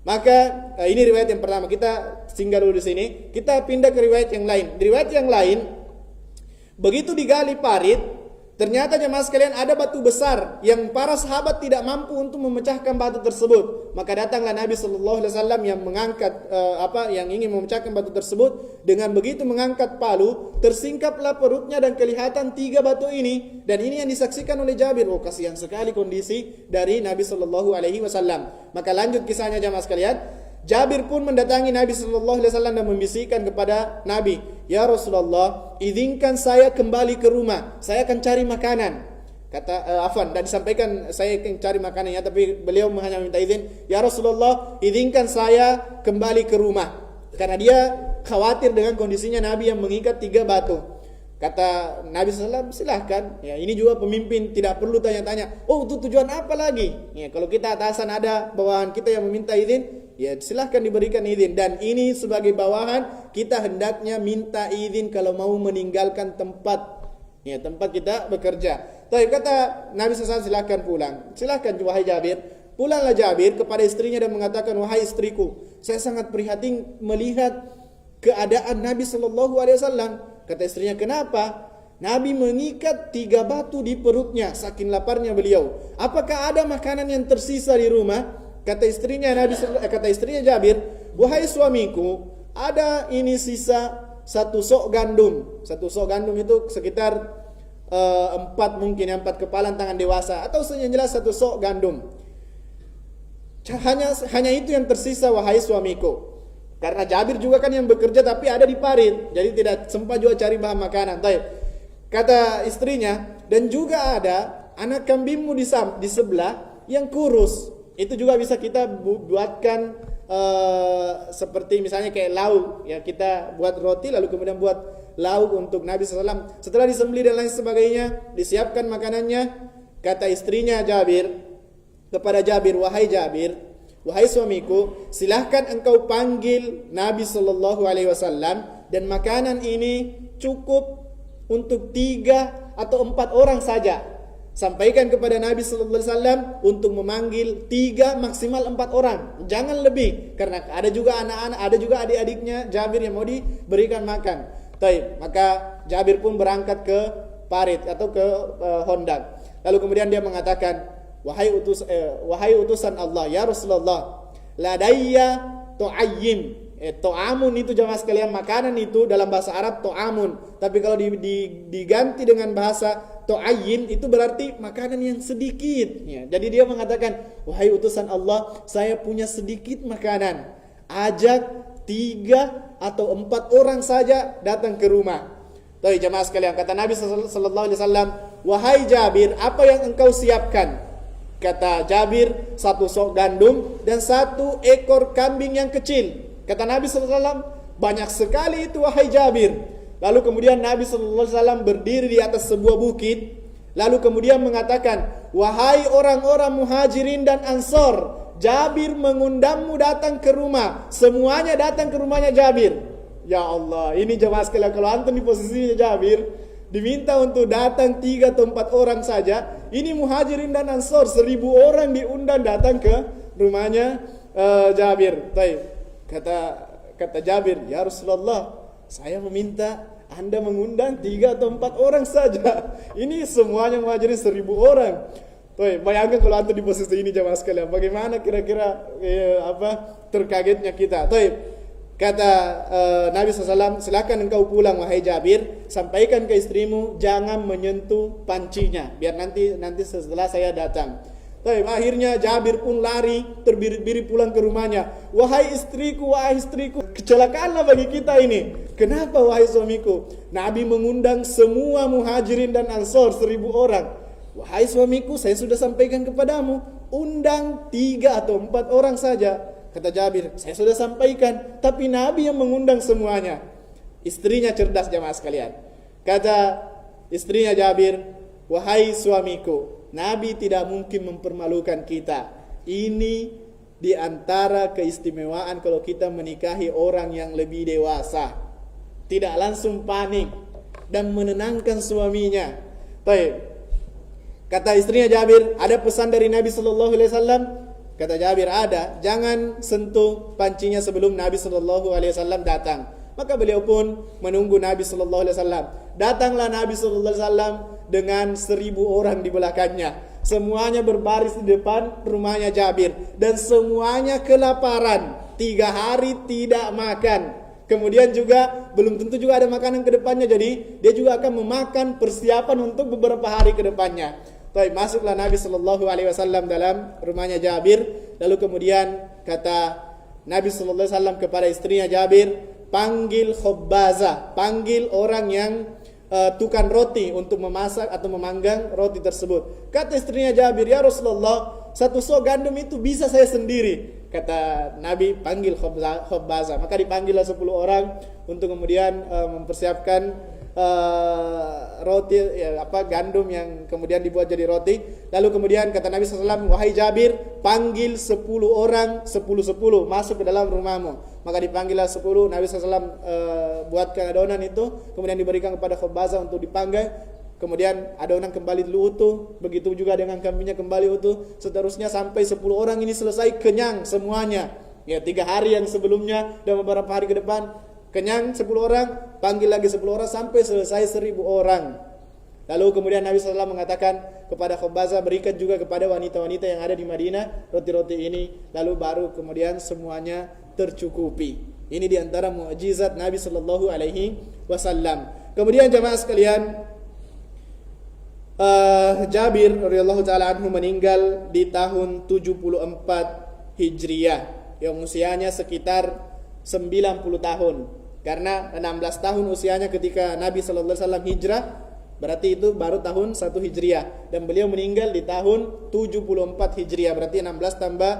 Maka ini riwayat yang pertama, kita singgah dulu di sini. Kita pindah ke riwayat yang lain. Di riwayat yang lain, begitu digali parit, ternyata jemaah sekalian ada batu besar yang para sahabat tidak mampu untuk memecahkan batu tersebut. Maka datanglah Nabi sallallahu alaihi wasallam yang mengangkat yang ingin memecahkan batu tersebut. Dengan begitu mengangkat palu, tersingkaplah perutnya dan kelihatan 3 batu ini. Dan ini yang disaksikan oleh Jabir. Oh, kasihan sekali kondisi dari Nabi sallallahu alaihi wasallam. Maka lanjut kisahnya jemaah sekalian. Jabir pun mendatangi Nabi sallallahu alaihi wasallam dan membisikkan kepada Nabi, "Ya Rasulullah, izinkan saya kembali ke rumah. Saya akan cari makanan." Dan disampaikan saya akan cari makanannya, tapi beliau hanya minta izin, "Ya Rasulullah, izinkan saya kembali ke rumah." Karena dia khawatir dengan kondisinya Nabi yang mengikat 3 batu. Kata Nabi SAW, silahkan. Ya, ini juga pemimpin tidak perlu tanya-tanya. Oh, itu tujuan apa lagi? Ya, kalau kita atasan ada bawahan kita yang meminta izin, ya silahkan diberikan izin. Dan ini sebagai bawahan kita hendaknya minta izin kalau mau meninggalkan tempat. Ya, tempat kita bekerja. Tapi kata Nabi SAW, silahkan pulang. Silahkan wahai Jabir. Pulanglah Jabir kepada istrinya dan mengatakan, "Wahai istriku, saya sangat prihatin melihat keadaan Nabi SAW." Kata istrinya, "Kenapa?" Nabi mengikat 3 batu di perutnya, saking laparnya beliau. "Apakah ada makanan yang tersisa di rumah?" Kata istrinya Jabir, "Wahai suamiku, ada ini sisa 1 sok gandum." 1 sok gandum itu sekitar 4 mungkin, 4 kepalan tangan dewasa, atau yang jelas 1 sok gandum. Hanya itu yang tersisa wahai suamiku. Karena Jabir juga kan yang bekerja tapi ada di parit, jadi tidak sempat juga cari bahan makanan. Baik. Kata istrinya, dan juga ada anak kambingmu di sebelah yang kurus. Itu juga bisa kita buatkan seperti misalnya kayak lauk. Ya, kita buat roti lalu kemudian buat lauk untuk Nabi SAW. Setelah disembelih dan lain sebagainya, disiapkan makanannya. Kata istrinya Jabir kepada Jabir, wahai Jabir, wahai suamiku, silahkan engkau panggil Nabi SAW dan makanan ini cukup untuk 3 atau 4 orang saja. Sampaikan kepada Nabi SAW untuk memanggil 3 maksimal 4 orang, jangan lebih, karena ada juga anak-anak, ada juga adik-adiknya Jabir yang mau diberikan makan. Taib, maka Jabir pun berangkat ke parit atau ke hondak. Lalu kemudian dia mengatakan, wahai utusan Allah, ya Rasulullah, ladayya tu'ayyim. To'amun itu jamaah sekalian, makanan itu dalam bahasa Arab to'amun, tapi kalau diganti dengan bahasa to'ayyin itu berarti makanan yang sedikit ya. Jadi dia mengatakan, wahai utusan Allah, saya punya sedikit makanan, ajak 3 atau 4 orang saja datang ke rumah. Tuh jamaah sekalian, kata Nabi sallallahu alaihi wasallam, wahai Jabir, apa yang engkau siapkan? Kata Jabir, 1 sok gandum dan 1 ekor kambing yang kecil. Kata Nabi SAW, banyak sekali itu wahai Jabir. Lalu kemudian Nabi SAW berdiri di atas sebuah bukit. Lalu kemudian mengatakan, wahai orang-orang muhajirin dan ansor, Jabir mengundangmu datang ke rumah. Semuanya datang ke rumahnya Jabir. Ya Allah, ini jemaah sekalian, kalau antum di posisinya Jabir, diminta untuk datang 3 atau 4 orang saja. Ini muhajirin dan ansor, 1000 orang diundang datang ke rumahnya Jabir. Baik. Kata Jabir, ya Rasulullah, saya meminta Anda mengundang 3 atau 4 orang saja. Ini semuanya muhajirin 1000 orang. Tuh, bayangkan kalau antum di posisi ini jemaah sekalian, bagaimana kira-kira terkagetnya kita. Tuh, kata Nabi SAW, silakan engkau pulang wahai Jabir, sampaikan ke istrimu jangan menyentuh pancinya, biar nanti setelah saya datang. Akhirnya Jabir pun lari terbirit-birit pulang ke rumahnya. Wahai istriku, kecelakaanlah bagi kita ini. Kenapa wahai suamiku? Nabi mengundang semua muhajirin dan ansor 1000 orang. Wahai suamiku, saya sudah sampaikan kepadamu, undang 3 atau 4 orang saja. Kata Jabir, saya sudah sampaikan, tapi Nabi yang mengundang semuanya. Istrinya cerdas jamaah sekalian. Kata istrinya Jabir, wahai suamiku, Nabi tidak mungkin mempermalukan kita. Ini di antara keistimewaan kalau kita menikahi orang yang lebih dewasa. Tidak langsung panik dan menenangkan suaminya. Baik. Kata istrinya Jabir, ada pesan dari Nabi sallallahu alaihi wasallam? Kata Jabir, ada. Jangan sentuh pancinya sebelum Nabi sallallahu alaihi wasallam datang. Maka beliau pun menunggu Nabi sallallahu alaihi wasallam. Datanglah Nabi sallallahu alaihi wasallam dengan 1000 orang di belakangnya. Semuanya berbaris di depan rumahnya Jabir dan semuanya kelaparan. 3 hari tidak makan. Kemudian juga belum tentu juga ada makanan ke depannya, jadi dia juga akan memakan persiapan untuk beberapa hari ke depannya. Baik, masuklah Nabi sallallahu alaihi wasallam dalam rumahnya Jabir. Lalu kemudian kata Nabi sallallahu alaihi wasallam kepada istrinya Jabir, panggil khobbaza, panggil orang yang tukang roti untuk memasak atau memanggang roti tersebut. Kata istrinya Jabir, ya Rasulullah, 1 sok gandum itu bisa saya sendiri. Kata Nabi, panggil khobbaza. Maka dipanggillah 10 orang untuk kemudian mempersiapkan roti gandum yang kemudian dibuat jadi roti. Lalu kemudian kata Nabi SAW, wahai Jabir, panggil 10 orang 10 masuk ke dalam rumahmu. Maka dipanggillah 10. Nabi SAW buatkan adonan itu, kemudian diberikan kepada khobbaza untuk dipanggang. Kemudian adonan kembali dulu utuh, begitu juga dengan kambingnya kembali utuh. Seterusnya sampai 10 orang ini selesai kenyang semuanya. Ya, 3 hari yang sebelumnya dan beberapa hari ke depan kenyang 10 orang, panggil lagi 10 orang sampai selesai 1000 orang. Lalu kemudian Nabi SAW mengatakan kepada khobbaza, berikan juga kepada wanita-wanita yang ada di Madinah roti-roti ini. Lalu baru kemudian semuanya tercukupi. Ini diantara mukjizat Nabi Sallallahu Alaihi Wasallam. Kemudian jamaah sekalian, Jabir radhiyallahu taala anhu meninggal di tahun 74 Hijriah, yang usianya sekitar 90 tahun. Karena 16 tahun usianya ketika Nabi sallallahu alaihi wasallam hijrah, Berarti itu baru tahun 1 Hijriah. Dan beliau meninggal di tahun 74 Hijriah. Berarti 16 tambah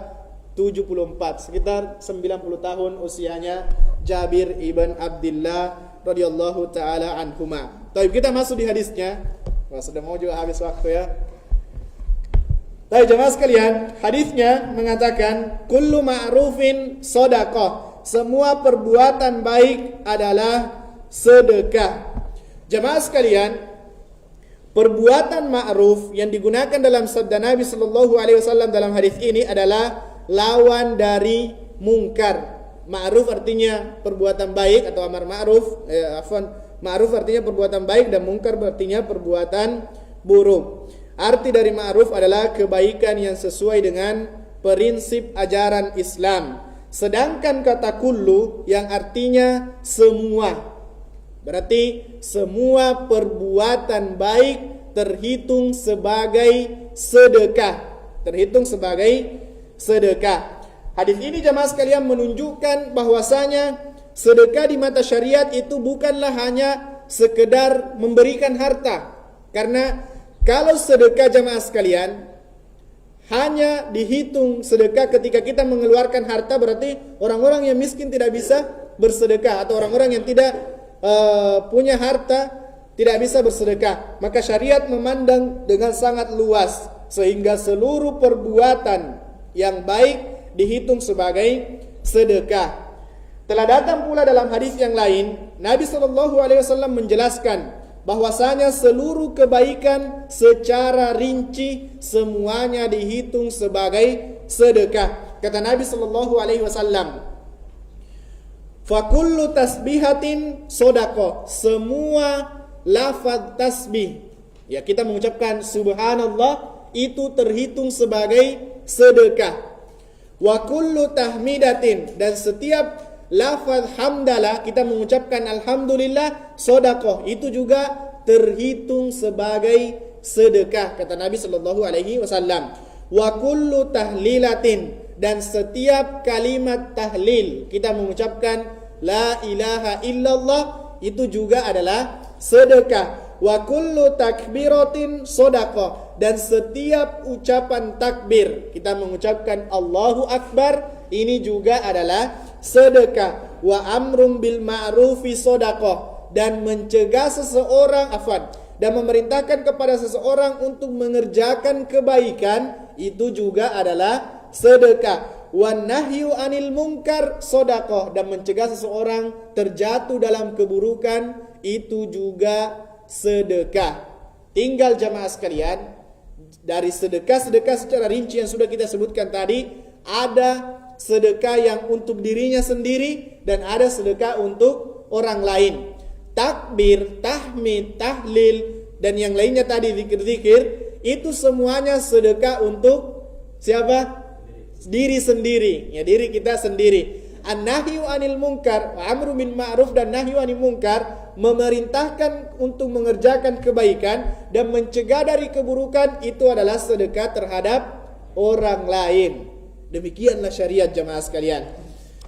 74. Sekitar 90 tahun usianya Jabir ibn Abdullah radhiyallahu ta'ala anhuma. Baik, kita masuk di hadisnya. Wah, sudah mau juga habis waktu ya. Baik jemaah sekalian, hadisnya mengatakan kullu ma'rufin shadaqah. Semua perbuatan baik adalah sedekah. Jemaah sekalian, perbuatan ma'ruf yang digunakan dalam sabda Nabi sallallahu alaihi wasallam dalam hadis ini adalah lawan dari mungkar. Ma'ruf artinya perbuatan baik atau amar ma'ruf. Ma'ruf artinya perbuatan baik dan mungkar artinya perbuatan buruk. Arti dari ma'ruf adalah kebaikan yang sesuai dengan prinsip ajaran Islam. Sedangkan kata kullu yang artinya semua. Berarti semua perbuatan baik terhitung sebagai sedekah. Terhitung sebagai sedekah. Hadis ini jemaah sekalian menunjukkan bahwasanya sedekah di mata syariat itu bukanlah hanya sekedar memberikan harta. Karena kalau sedekah jemaah sekalian hanya dihitung sedekah ketika kita mengeluarkan harta, berarti orang-orang yang miskin tidak bisa bersedekah, atau orang-orang yang tidak punya harta tidak bisa bersedekah. Maka syariat memandang dengan sangat luas sehingga seluruh perbuatan yang baik dihitung sebagai sedekah. Telah datang pula dalam hadis yang lain, Nabi SAW menjelaskan bahwasanya seluruh kebaikan secara rinci semuanya dihitung sebagai sedekah. Kata Nabi SAW, fakullu tasbihatin sodaqah. Semua lafaz tasbih, ya kita mengucapkan subhanallah, itu terhitung sebagai sedekah. Wa kullu tahmidatin, dan setiap lafaz hamdalah, kita mengucapkan alhamdulillah, sodaqah, itu juga terhitung sebagai sedekah, kata Nabi SAW. Wa kullu tahlilatin, dan setiap kalimat tahlil, kita mengucapkan la ilaha illallah, itu juga adalah sedekah. Wa kullu takbiratin sodaqah, dan setiap ucapan takbir, kita mengucapkan Allahu Akbar, ini juga adalah sedekah. Wa amrum bil ma'rufi sodaqah, dan mencegah seseorang dan memerintahkan kepada seseorang untuk mengerjakan kebaikan, itu juga adalah sedekah. Wan nahyu anil munkar sedekah, dan mencegah seseorang terjatuh dalam keburukan, itu juga sedekah. Tinggal jamaah sekalian, dari sedekah-sedekah secara rinci yang sudah kita sebutkan tadi, ada sedekah yang untuk dirinya sendiri dan ada sedekah untuk orang lain. Takbir, tahmid, tahlil, dan yang lainnya tadi zikir-zikir, itu semuanya sedekah untuk siapa? Diri sendiri, ya diri kita sendiri. An-nahyu anil munkar, amru bil ma'ruf, dan nahyu anil munkar, memerintahkan untuk mengerjakan kebaikan dan mencegah dari keburukan, itu adalah sedekah terhadap orang lain. Demikianlah syariat jamaah sekalian.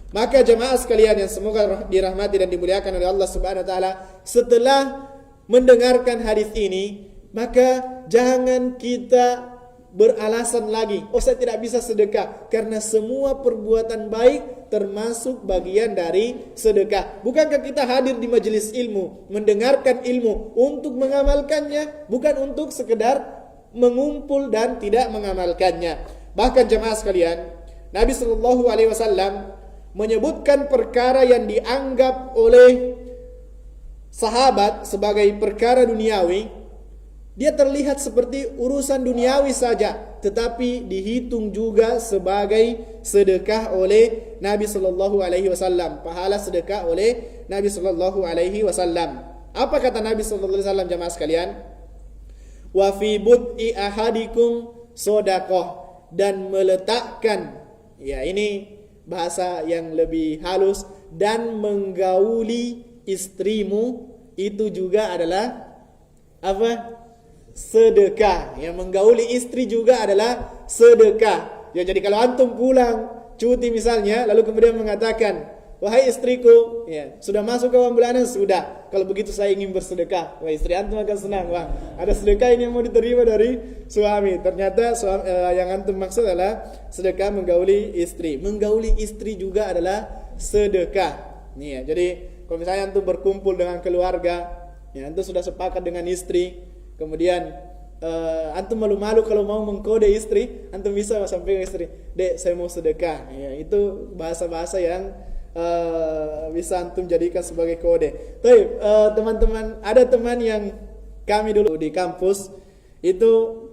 Maka jamaah sekalian yang semoga dirahmati dan dimuliakan oleh Allah Subhanahu wa taala, setelah mendengarkan hadis ini, maka jangan kita beralasan lagi, oh saya tidak bisa sedekah, karena semua perbuatan baik termasuk bagian dari sedekah. Bukankah kita hadir di majelis ilmu, mendengarkan ilmu untuk mengamalkannya, bukan untuk sekedar mengumpul dan tidak mengamalkannya. Bahkan jemaah sekalian, Nabi SAW menyebutkan perkara yang dianggap oleh sahabat sebagai perkara duniawi. Dia terlihat seperti urusan duniawi saja, tetapi dihitung juga sebagai sedekah oleh Nabi SAW. Pahala sedekah oleh Nabi SAW. Apa kata Nabi SAW jemaah sekalian? Wa fi bud'i ahadikum sodaqah, dan meletakkan, ya ini bahasa yang lebih halus, dan menggauli istrimu, itu juga adalah apa? Sedekah. Yang menggauli istri juga adalah sedekah. Ya, jadi kalau antum pulang cuti misalnya, lalu kemudian mengatakan, wahai istriku, ya, sudah masuk ke bulanan? Sudah. Kalau begitu saya ingin bersedekah. Wah, istri antum akan senang. Wah, ada sedekah ini yang mau diterima dari suami. Ternyata yang antum maksud adalah sedekah menggauli istri. Menggauli istri juga adalah sedekah. Nih ya, jadi kalau misalnya antum berkumpul dengan keluarga, ya, antum sudah sepakat dengan istri, kemudian antum malu-malu kalau mau mengkode istri, antum bisa sampaikan istri, "Dek, saya mau sedekah." Ya, itu bahasa-bahasa yang bisa antum jadikan sebagai kode. Tapi teman-teman, ada teman yang kami dulu di kampus itu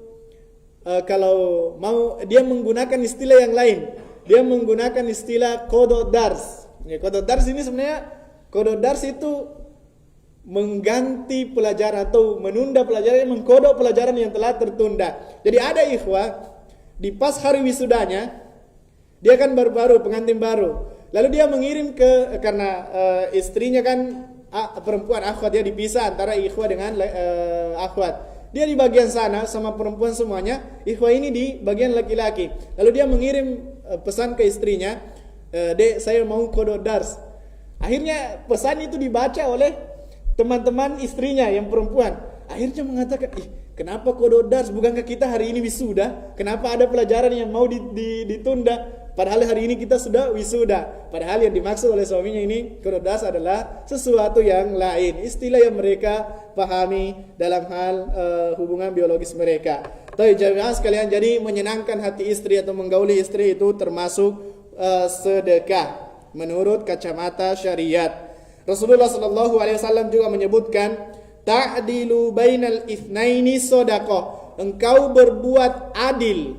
kalau mau dia menggunakan istilah yang lain. Dia menggunakan istilah kodok dars. Ya, kodok dars ini sebenarnya kodok dars itu mengganti pelajaran atau menunda pelajaran, mengkodok pelajaran yang telah tertunda. Jadi ada ikhwah di pas hari wisudanya, dia kan baru-baru pengantin baru. Lalu dia mengirim karena istrinya kan perempuan akhwat, dia dipisah antara ikhwah dengan akhwat. Dia di bagian sana sama perempuan semuanya, ikhwah ini di bagian laki-laki. Lalu dia mengirim pesan ke istrinya, "Dek, saya mau kodok dars." Akhirnya pesan itu dibaca oleh teman-teman istrinya yang perempuan. Akhirnya mengatakan, kenapa kodok dars? Bukankah kita hari ini wisuda? Kenapa ada pelajaran yang mau ditunda? Padahal hari ini kita sudah wisuda. Padahal yang dimaksud oleh suaminya ini kodok dars adalah sesuatu yang lain. Istilah yang mereka pahami dalam hal hubungan biologis mereka. Tapi jamaah sekalian, jadi menyenangkan hati istri atau menggauli istri itu termasuk sedekah menurut kacamata syariat. Rasulullah sallallahu alaihi wasallam juga menyebutkan, ta'dilu bainal itsnaini shadaqah. Engkau berbuat adil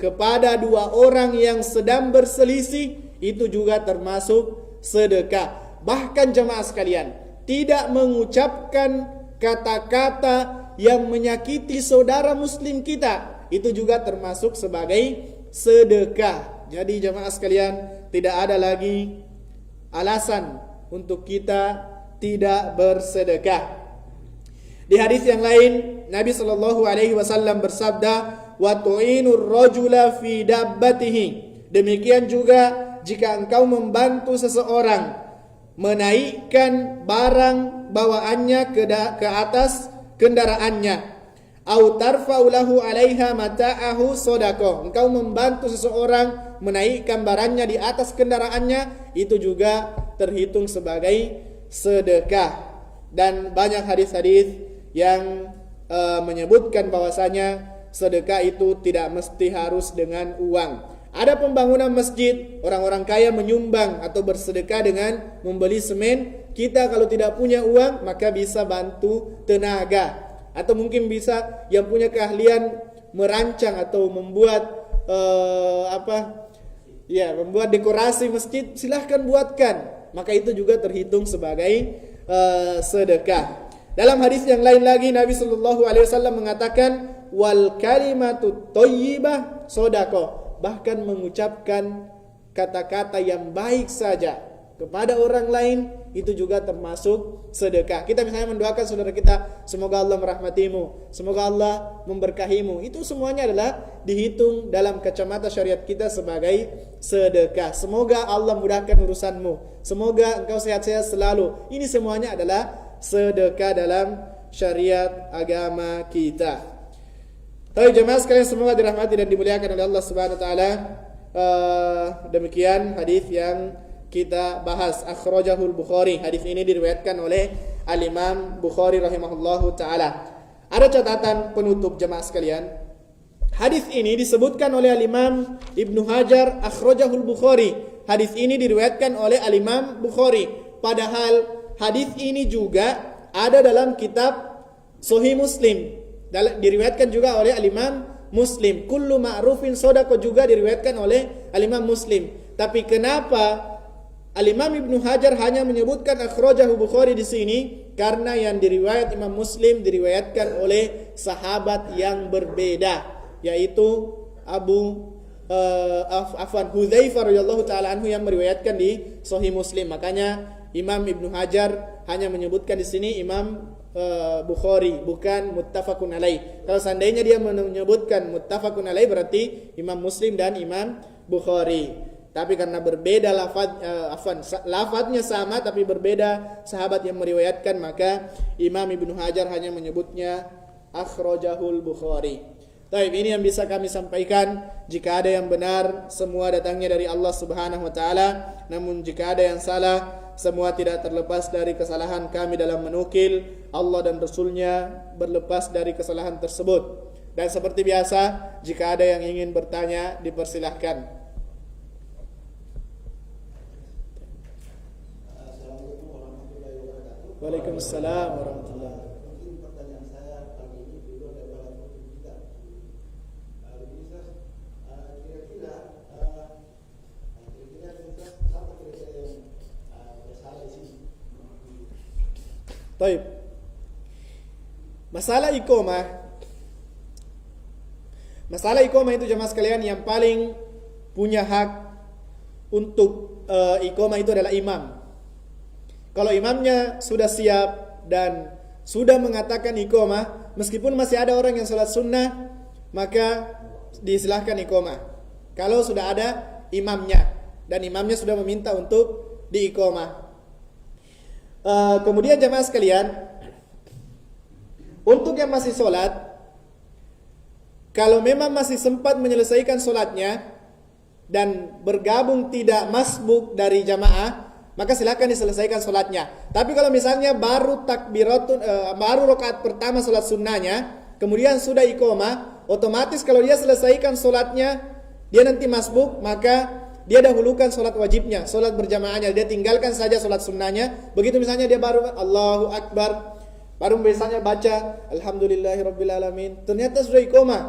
kepada dua orang yang sedang berselisih, itu juga termasuk sedekah. Bahkan jemaah sekalian, tidak mengucapkan kata-kata yang menyakiti saudara muslim kita, itu juga termasuk sebagai sedekah. Jadi jemaah sekalian, tidak ada lagi alasan untuk kita tidak bersedekah. Di hadis yang lain, Nabi sallallahu alaihi wasallam bersabda, "Wa tu'inur rajula fi dabbatihi." Demikian juga jika engkau membantu seseorang menaikkan barang bawaannya ke atas kendaraannya, au tarfa'u lahu 'alaiha mata'ahu shadaqah. Engkau membantu seseorang menaikkan barangnya di atas kendaraannya, itu juga terhitung sebagai sedekah. Dan banyak hadis-hadis yang menyebutkan bahwasanya sedekah itu tidak mesti harus dengan uang. Ada pembangunan masjid, orang-orang kaya menyumbang atau bersedekah dengan membeli semen. Kita kalau tidak punya uang, maka bisa bantu tenaga, atau mungkin bisa yang punya keahlian merancang atau membuat membuat dekorasi masjid, silahkan buatkan, maka itu juga terhitung sebagai sedekah. Dalam hadis yang lain lagi, Nabi sallallahu alaihi wasallam mengatakan, wal kalimatu thayyibah shadaqah. Bahkan mengucapkan kata-kata yang baik saja kepada orang lain, itu juga termasuk sedekah. Kita misalnya mendoakan saudara kita, semoga Allah merahmatimu, semoga Allah memberkahimu, itu semuanya adalah dihitung dalam kacamata syariat kita sebagai sedekah. Semoga Allah mudahkan urusanmu, semoga engkau sehat-sehat selalu. Ini semuanya adalah sedekah dalam syariat agama kita. Tapi jemaah sekalian, semoga dirahmati dan dimuliakan oleh Allah Subhanahu wa taala. Demikian hadis yang kita bahas, akhrajahul Bukhari. Hadis ini diriwayatkan oleh Al-Imam Bukhari rahimahullahu taala. Ada catatan penutup jemaah sekalian. Hadis ini disebutkan oleh Al-Imam Ibnu Hajar, akhrajahul Bukhari. Hadis ini diriwayatkan oleh Al-Imam Bukhari. Padahal hadis ini juga ada dalam kitab Sahih Muslim. Diriwayatkan juga oleh Al-Imam Muslim. Kullu ma'rufin shadaqah juga diriwayatkan oleh Al-Imam Muslim. Tapi kenapa Al-Imam Ibnu Hajar hanya menyebutkan akhrajahu Bukhari di sini? Karena yang diriwayat Imam Muslim diriwayatkan oleh sahabat yang berbeda, yaitu Hudzaifah radhiyallahu taala anhu yang meriwayatkan di Sahih Muslim. Makanya Imam Ibnu Hajar hanya menyebutkan di sini Imam Bukhari, bukan muttafaqun alaih. Kalau seandainya dia menyebutkan muttafaqun alaih, berarti Imam Muslim dan Imam Bukhari. Tapi karena berbeda lafadznya sama tapi berbeda sahabat yang meriwayatkan, maka Imam Ibnu Hajar hanya menyebutnya akhrajahul Bukhari. Baik, ini yang bisa kami sampaikan. Jika ada yang benar, semua datangnya dari Allah Subhanahu wa taala. Namun jika ada yang salah, semua tidak terlepas dari kesalahan kami dalam menukil. Allah dan Rasulnya berlepas dari kesalahan tersebut. Dan seperti biasa, jika ada yang ingin bertanya, dipersilahkan. Assalamualaikum warahmatullahi wabarakatuh. Waalaikumsalam warahmatullahi wabarakatuh. Mungkin pertanyaan saya pagi ini dulu adalah untuk kita. Bisa kira-kira apa kira-kira yang bersalah di sini? Baik. Masalah iqamah itu jemaah sekalian, yang paling punya hak untuk iqamah itu adalah imam. Kalau imamnya sudah siap dan sudah mengatakan iqamah, meskipun masih ada orang yang salat sunnah, maka disilahkan iqamah. Kalau sudah ada imamnya dan imamnya sudah meminta untuk diiqamah. Kemudian jemaah sekalian, untuk yang masih sholat, kalau memang masih sempat menyelesaikan sholatnya dan bergabung tidak masbuk dari jamaah, maka silakan diselesaikan sholatnya. Tapi kalau misalnya baru rakaat pertama sholat sunnahnya, kemudian sudah iqamah, otomatis kalau dia selesaikan sholatnya, dia nanti masbuk, maka dia dahulukan sholat wajibnya, sholat berjamaahnya, dia tinggalkan saja sholat sunnahnya. Begitu misalnya dia baru Allahu Akbar, baru misalnya baca Alhamdulillahirrabbilalamin, ternyata sudah iqamah,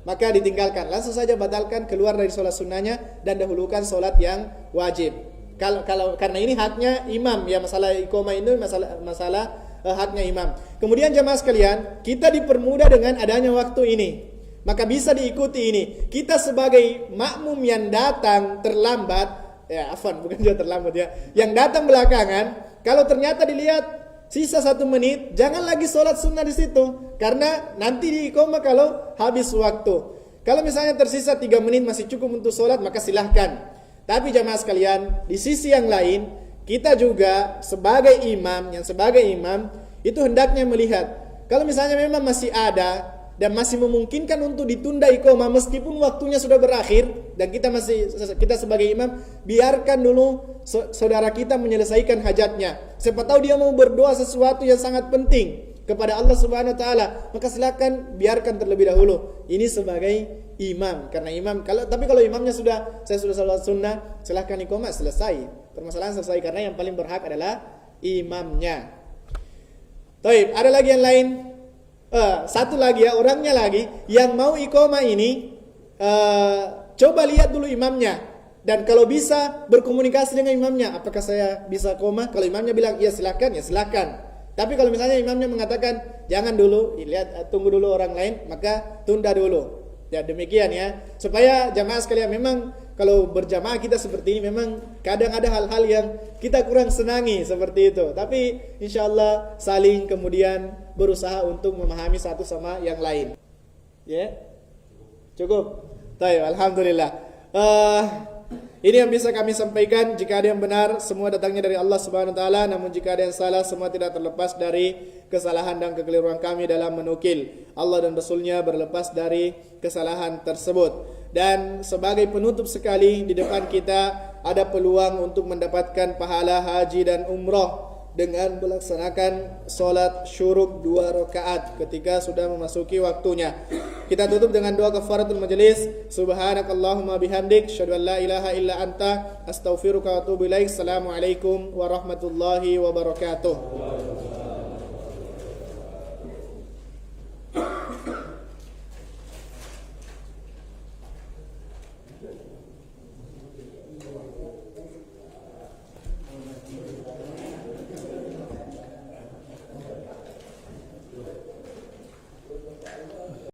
maka ditinggalkan, langsung saja batalkan, keluar dari sholat sunnahnya dan dahulukan sholat yang wajib. Kalau karena ini haknya imam, ya, masalah iqamah ini masalah haknya imam. Kemudian jemaah sekalian, kita dipermudah dengan adanya waktu ini, maka bisa diikuti ini. Kita sebagai makmum yang datang terlambat, bukan juga terlambat ya, yang datang belakangan, kalau ternyata dilihat sisa 1 menit, jangan lagi sholat sunnah di situ, karena nanti diiqamah kalau habis waktu. Kalau misalnya tersisa 3 menit masih cukup untuk sholat, maka silahkan. Tapi jamaah sekalian, di sisi yang lain, kita juga sebagai imam itu hendaknya melihat, kalau misalnya memang masih ada dan masih memungkinkan untuk ditunda iqamah meskipun waktunya sudah berakhir, dan kita sebagai imam, biarkan dulu saudara kita menyelesaikan hajatnya. Siapa tahu dia mau berdoa sesuatu yang sangat penting kepada Allah Subhanahu wa taala, maka silakan biarkan terlebih dahulu. Ini sebagai imam, karena imam tapi kalau imamnya saya sudah salat sunnah, silakan iqamah, selesai. Permasalahan selesai, karena yang paling berhak adalah imamnya. Baik, ada lagi yang lain. Satu lagi ya, orangnya lagi yang mau iqamah ini, coba lihat dulu imamnya, dan kalau bisa berkomunikasi dengan imamnya, apakah saya bisa iqamah? Kalau imamnya bilang iya silakan, ya silakan. Tapi kalau misalnya imamnya mengatakan jangan dulu, lihat, tunggu dulu orang lain, maka tunda dulu. Ya, demikian ya, supaya jamaah sekalian, memang kalau berjamaah kita seperti ini, memang kadang ada hal-hal yang kita kurang senangi seperti itu. Tapi insyaallah saling kemudian berusaha untuk memahami satu sama yang lain. Ya, cukup. Baik, alhamdulillah. Ini yang bisa kami sampaikan. Jika ada yang benar, semua datangnya dari Allah Subhanahu wa taala. Namun jika ada yang salah, semua tidak terlepas dari kesalahan dan kekeliruan kami dalam menukil. Allah dan Rasulnya berlepas dari kesalahan tersebut. Dan sebagai penutup sekali, di depan kita ada peluang untuk mendapatkan pahala haji dan umrah dengan melaksanakan solat syuruk 2 rakaat ketika sudah memasuki waktunya. Kita tutup dengan doa kafaratul majelis. Subhanakallahumma bihamdik, asyhadu an la ilaha illa anta, astaghfiruka wa atubu ilaik. Assalamualaikum warahmatullahi wabarakatuh.